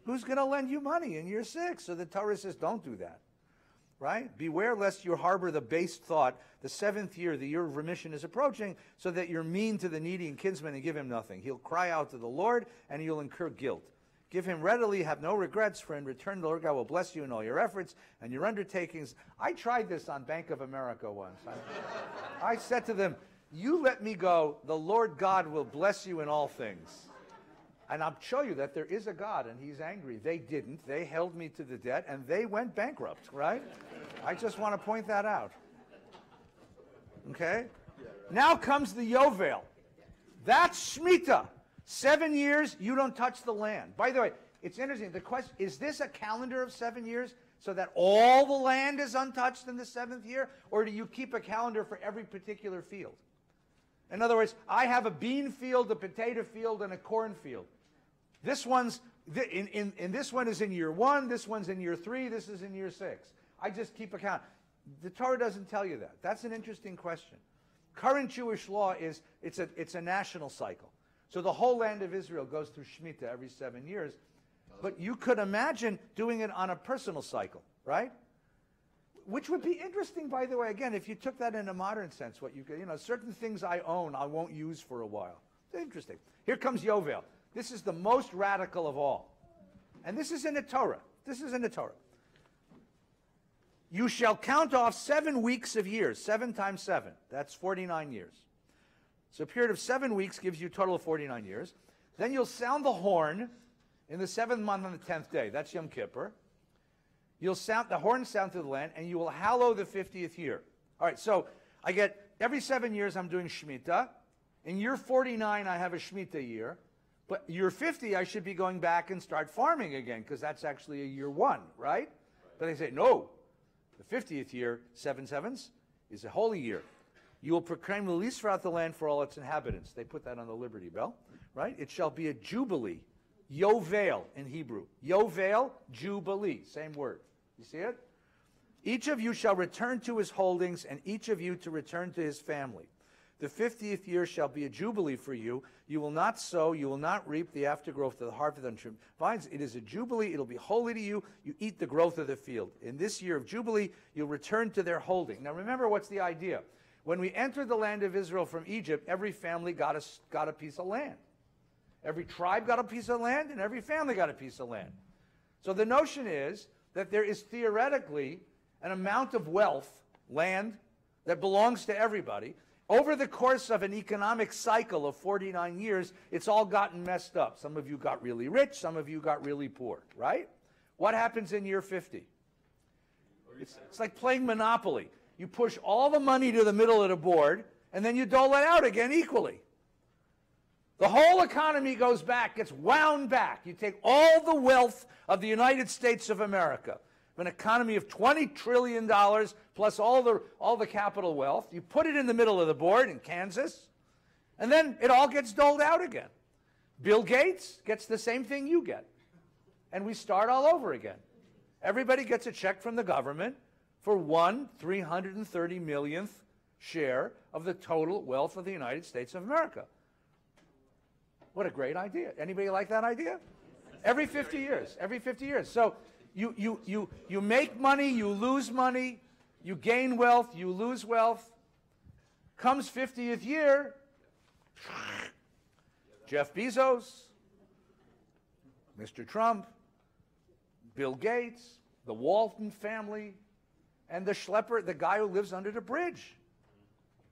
Speaker 1: Who's going to lend you money in year 6? So the Torah says, don't do that. Right? Beware lest you harbor the base thought, the 7th year, the year of remission is approaching, so that you're mean to the needy and kinsman and give him nothing. He'll cry out to the Lord, and you'll incur guilt. Give him readily, have no regrets, for in return the Lord God will bless you in all your efforts and your undertakings. I tried this on Bank of America once. I said to them, you let me go, the Lord God will bless you in all things. And I'll show you that there is a God, and he's angry. They didn't. They held me to the debt, and they went bankrupt, right? I just want to point that out. Okay? Now comes the Yovel. That's Shemitah. 7 years, you don't touch the land. By the way, it's interesting. The question, is this a calendar of 7 years so that all the land is untouched in the 7th year? Or do you keep a calendar for every particular field? In other words, I have a bean field, a potato field, and a corn field. This one's, this one is in year 1, this one's in year 3, this is in year 6. I just keep account. The Torah doesn't tell you that. That's an interesting question. Current Jewish law is, it's a national cycle. So the whole land of Israel goes through Shemitah every 7 years. But you could imagine doing it on a personal cycle, right? Which would be interesting, by the way, again, if you took that in a modern sense, what you could, certain things I own, I won't use for a while. It's interesting. Here comes Yovel. This is the most radical of all. And this is in the Torah. This is in the Torah. You shall count off 7 weeks of years, 7 times 7. That's 49 years. So a period of 7 weeks gives you a total of 49 years. Then you'll sound the horn in the 7th month on the 10th day. That's Yom Kippur. You'll sound the horn sound through the land, and you will hallow the 50th year. All right, so I get every 7 years I'm doing Shemitah. In year 49, I have a Shemitah year. But year 50, I should be going back and start farming again, because that's actually a year 1, right? But they say, no. The 50th year, 7 sevens, is a holy year. You will proclaim release throughout the land for all its inhabitants. They put that on the Liberty Bell, right? It shall be a jubilee. Yovel in Hebrew. Yovel, jubilee. Same word. You see it? Each of you shall return to his holdings, and each of you to return to his family. The 50th year shall be a jubilee for you. You will not sow, you will not reap the aftergrowth of the harvest on vines. It is a jubilee. It'll be holy to you. You eat the growth of the field. In this year of jubilee, you'll return to their holding. Now remember, what's the idea? When we entered the land of Israel from Egypt, every family got a piece of land. Every tribe got a piece of land, and every family got a piece of land. So the notion is that there is theoretically an amount of wealth, land, that belongs to everybody. Over the course of an economic cycle of 49 years, it's all gotten messed up. Some of you got really rich, some of you got really poor, right? What happens in year 50? It's like playing Monopoly. You push all the money to the middle of the board, and then you dole it out again equally. The whole economy goes back, gets wound back. You take all the wealth of the United States of America, an economy of $20 trillion plus all the capital wealth, you put it in the middle of the board in Kansas, and then it all gets doled out again. Bill Gates gets the same thing you get. And we start all over again. Everybody gets a check from the government for 1/330 millionth share of the total wealth of the United States of America. What a great idea. Anybody like that idea? Every 50 years. Every 50 years. So you make money, you lose money, you gain wealth, you lose wealth. Comes 50th year, Jeff Bezos, Mr. Trump, Bill Gates, the Walton family, and the schlepper, the guy who lives under the bridge.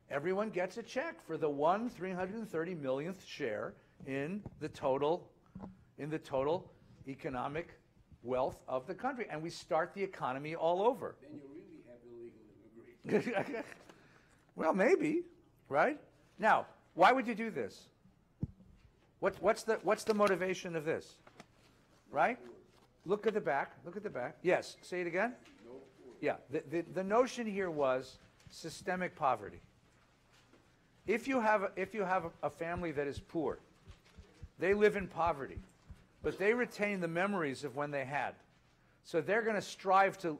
Speaker 1: Everyone gets a check for the 1/330 millionth share in the total economic wealth of the country, and we start the economy all over.
Speaker 8: Then you really have illegal immigration.
Speaker 1: Well, maybe, right? Now, why would you do this? What's the motivation of this? Right? Look at the back. Look at the back. Yes. Say it again. Yeah. The notion here was systemic poverty. If you have a family that is poor, they live in poverty, but they retain the memories of when they had. So they're going to strive to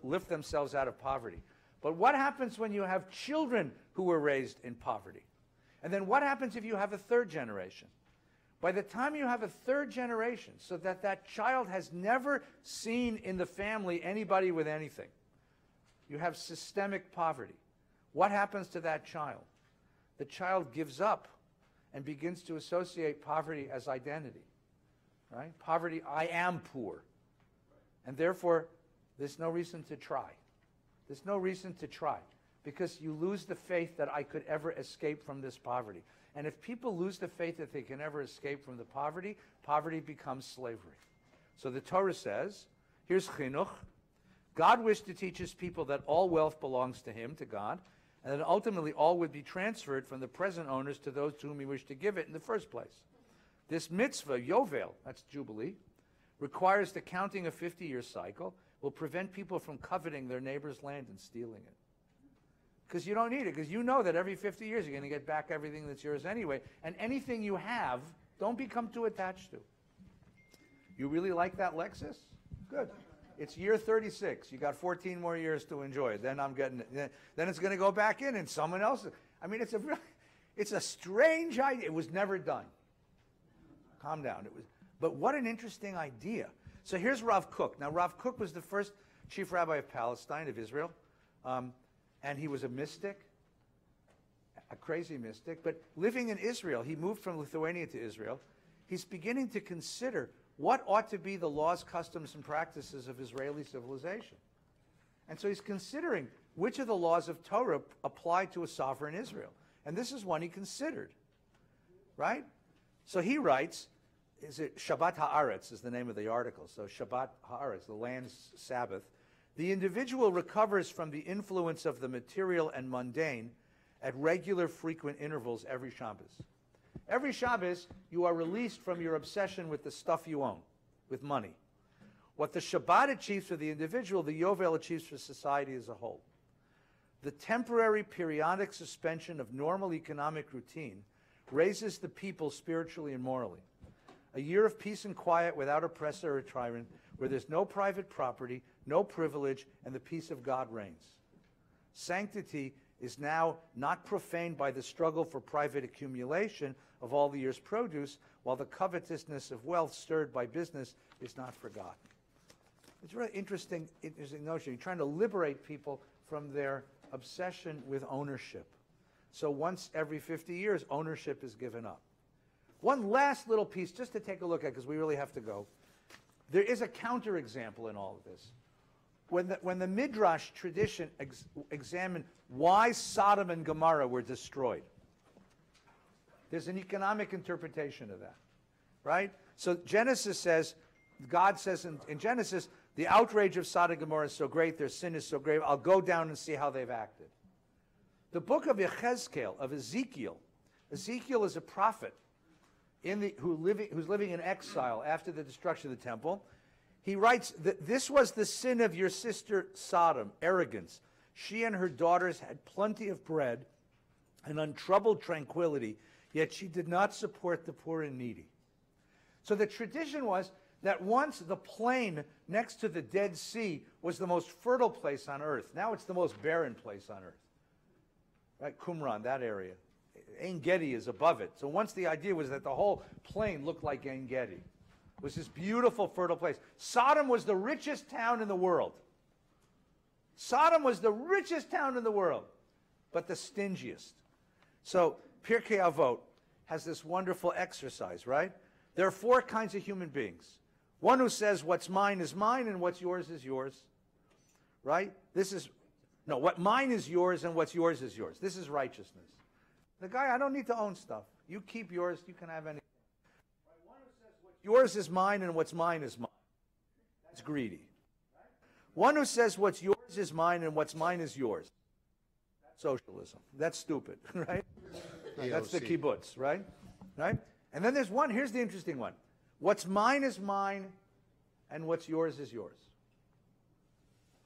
Speaker 1: lift themselves out of poverty. But what happens when you have children who were raised in poverty? And then what happens if you have a third generation? By the time you have a third generation, so that that child has never seen in the family anybody with anything, you have systemic poverty. What happens to that child? The child gives up and begins to associate poverty as identity. Right? Poverty, I am poor. And therefore, there's no reason to try. There's no reason to try, because you lose the faith that I could ever escape from this poverty. And if people lose the faith that they can ever escape from the poverty, poverty becomes slavery. So the Torah says, here's chinuch. God wished to teach his people that all wealth belongs to him, to God, and that ultimately all would be transferred from the present owners to those to whom he wished to give it in the first place. This mitzvah, Yovel, that's Jubilee, requires the counting a 50-year cycle, will prevent people from coveting their neighbor's land and stealing it. Because you don't need it, because you know that every 50 years you're going to get back everything that's yours anyway, and anything you have, don't become too attached to. You really like that Lexus? Good. It's year 36. You got 14 more years to enjoy it. Then I'm getting it. Then it's going to go back in, and someone else. I mean, it's a strange idea. It was never done. Calm down. But what an interesting idea. So here's Rav Kook. Now, Rav Kook was the first chief rabbi of Palestine, of Israel, and he was a mystic, a crazy mystic. But living in Israel, he moved from Lithuania to Israel. He's beginning to consider what ought to be the laws, customs, and practices of Israeli civilization. And so he's considering which of the laws of Torah apply to a sovereign Israel. And this is one he considered, right? So he writes, is it Shabbat Haaretz is the name of the article. So Shabbat Haaretz, the land's Sabbath. The individual recovers from the influence of the material and mundane at regular, frequent intervals every Shabbos. Every Shabbos, you are released from your obsession with the stuff you own, with money. What the Shabbat achieves for the individual, the Yovel achieves for society as a whole. The temporary, periodic suspension of normal economic routine raises the people spiritually and morally. A year of peace and quiet without oppressor or tyrant, where there's no private property, no privilege, and the peace of God reigns. Sanctity is now not profaned by the struggle for private accumulation of all the year's produce, while the covetousness of wealth stirred by business is not forgotten. It's a really interesting notion. You're trying to liberate people from their obsession with ownership. So once every 50 years, ownership is given up. One last little piece, just to take a look at, because we really have to go. There is a counterexample in all of this. When the Midrash tradition examined why Sodom and Gomorrah were destroyed, there's an economic interpretation of that, right? So Genesis says, God says in Genesis, the outrage of Sodom and Gomorrah is so great, their sin is so grave, I'll go down and see how they've acted. The book of Yechezkel, of Ezekiel, Ezekiel is a prophet who's living in exile after the destruction of the temple. He writes that this was the sin of your sister Sodom, arrogance. She and her daughters had plenty of bread and untroubled tranquility, yet she did not support the poor and needy. So the tradition was that once the plain next to the Dead Sea was the most fertile place on earth. Now it's the most barren place on earth. Right, Qumran, that area. Ein Gedi is above it. So once the idea was that the whole plain looked like Ein Gedi. It was this beautiful, fertile place. Sodom was the richest town in the world. Sodom was the richest town in the world, but the stingiest. So Pirkei Avot has this wonderful exercise, right? There are 4 kinds of human beings. One who says what's mine is mine and what's yours is yours, right? What mine is yours and what's yours is yours. This is righteousness. The guy, I don't need to own stuff. You keep yours, you can have anything. One who says what's yours is mine and what's mine is mine. That's greedy. One who says what's yours is mine and what's mine is yours. That's socialism. That's stupid, right? That's the kibbutz, right? Right? And then there's one, here's the interesting one. What's mine is mine and what's yours is yours.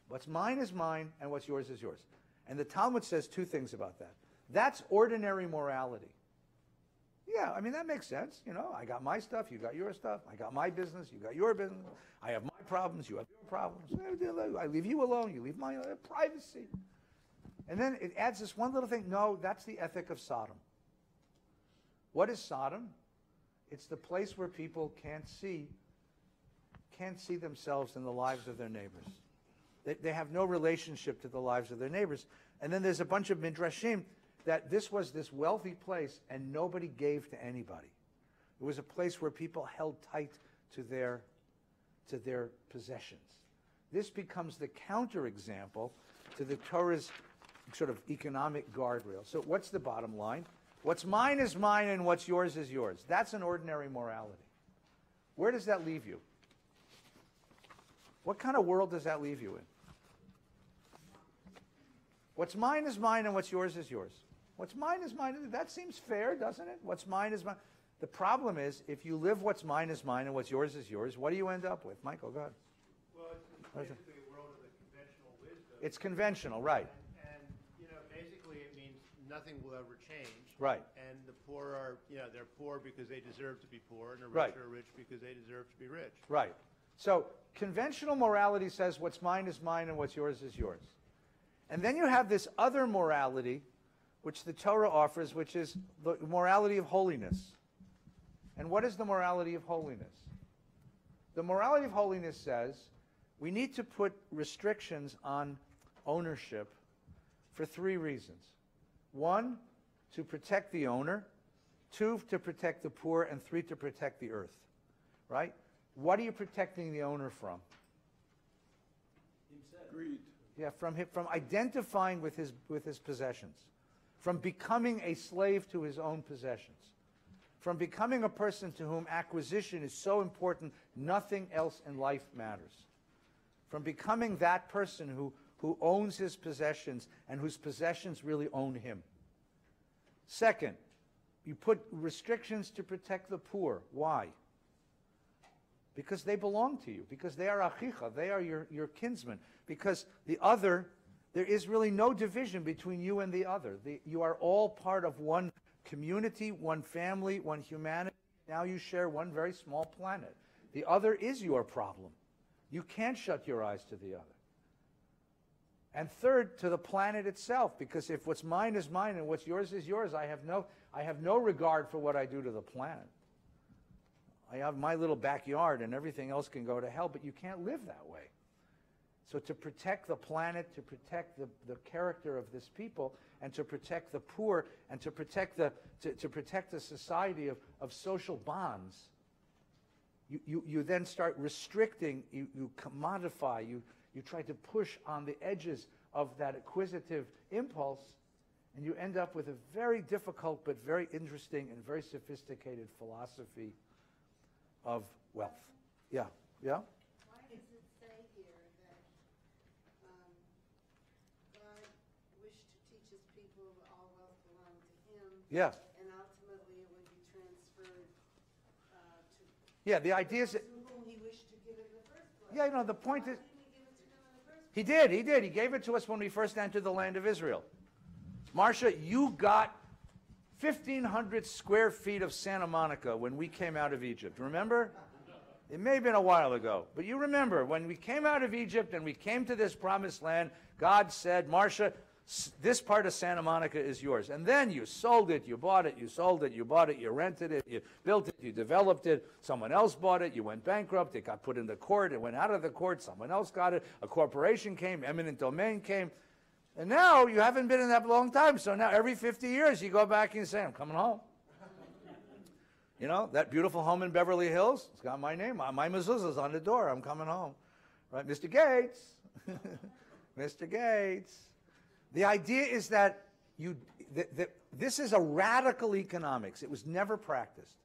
Speaker 1: What's mine is mine and what's yours is yours. And the Talmud says 2 things about that. That's ordinary morality. Yeah, I mean, that makes sense. You know, I got my stuff, you got your stuff. I got my business, you got your business. I have my problems, you have your problems. I leave you alone, you leave my privacy. And then it adds this one little thing. No, that's the ethic of Sodom. What is Sodom? It's the place where people can't see themselves in the lives of their neighbors. They have no relationship to the lives of their neighbors. And then there's a bunch of midrashim that this was this wealthy place and nobody gave to anybody. It was a place where people held tight to their possessions. This becomes the counterexample to the Torah's sort of economic guardrail. So what's the bottom line? What's mine is mine and what's yours is yours. That's an ordinary morality. Where does that leave you? What kind of world does that leave you in? What's mine is mine and what's yours is yours. What's mine is mine. That seems fair, doesn't it? What's mine is mine. The problem is, if you live what's mine is mine and what's yours is yours, what do you end up with? Michael, go ahead.
Speaker 15: Well, it's basically a world of the conventional wisdom.
Speaker 1: It's conventional, right.
Speaker 15: And basically it means nothing will ever change.
Speaker 1: Right.
Speaker 15: And the poor are, they're poor because they deserve to be poor, and the
Speaker 1: Right.
Speaker 15: rich are rich because they deserve to be rich.
Speaker 1: Right. So conventional morality says what's mine is mine and what's yours is yours. And then you have this other morality, which the Torah offers, which is the morality of holiness. And what is the morality of holiness? The morality of holiness says we need to put restrictions on ownership for 3 reasons. 1, to protect the owner. 2, to protect the poor. And 3, to protect the earth. Right? What are you protecting the owner from?
Speaker 12: Greed.
Speaker 1: Yeah, from identifying with his possessions, from becoming a slave to his own possessions, from becoming a person to whom acquisition is so important, nothing else in life matters, from becoming that person who owns his possessions and whose possessions really own him. Second, you put restrictions to protect the poor. Why? Because they belong to you, because they are achicha, they are your kinsmen, because the other, there is really no division between you and the other. You are all part of one community, one family, one humanity. Now you share one very small planet. The other is your problem. You can't shut your eyes to the other. And third, to the planet itself, because if what's mine is mine and what's yours is yours, I have no regard for what I do to the planet. I have my little backyard and everything else can go to hell, but you can't live that way. So to protect the planet, to protect the character of this people, and to protect the poor, and to protect to protect the society of social bonds, you then start restricting, you commodify, you try to push on the edges of that acquisitive impulse, and you end up with a very difficult but very interesting and very sophisticated philosophy of wealth. Yeah, yeah?
Speaker 13: Why does it say here that God wished to teach his people that all wealth belonged to him?
Speaker 1: Yeah.
Speaker 13: And ultimately it would be transferred to
Speaker 1: Yeah, the idea is that,
Speaker 13: whom he wished to give it in the first place.
Speaker 1: yeah, you know, the point is,
Speaker 13: Why didn't he give it to them in the first place?
Speaker 1: he did. He gave it to us when we first entered the land of Israel. Marcia, you got 1,500 square feet of Santa Monica when we came out of Egypt. Remember? It may have been a while ago, but you remember when we came out of Egypt and we came to this promised land, God said, Marcia, this part of Santa Monica is yours. And then you sold it, you bought it, you sold it, you bought it, you rented it, you built it, you developed it, someone else bought it, you went bankrupt, it got put into court, it went out of the court, someone else got it, a corporation came, eminent domain came. And now you haven't been in that long time, so now every 50 years you go back and you say, I'm coming home. You know, that beautiful home in Beverly Hills, it's got my name. My mezuzah's on the door. I'm coming home. Right, Mr. Gates. Mr. Gates. The idea is that this is a radical economics. It was never practiced.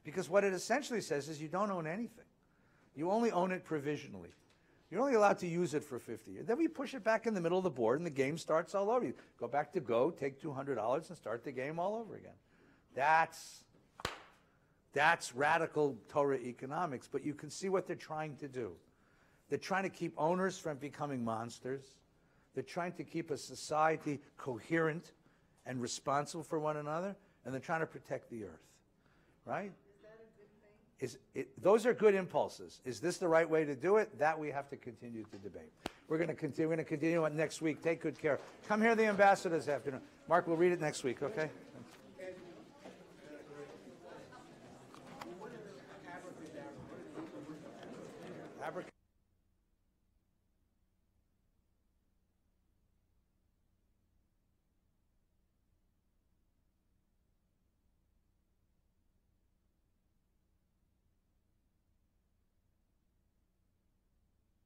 Speaker 1: Because what it essentially says is you don't own anything. You only own it provisionally. You're only allowed to use it for 50 years. Then we push it back in the middle of the board and the game starts all over. You go back to Go, take $200 and start the game all over again. That's radical Torah economics, but you can see what they're trying to do. They're trying to keep owners from becoming monsters. They're trying to keep a society coherent and responsible for one another, and they're trying to protect the earth, right? Is that a good thing? Those are good impulses. Is this the right way to do it? That we have to continue to debate. We're going to continue it next week. Take good care. Come hear the ambassador this afternoon. Mark, we'll read it next week, okay? Abracadabra.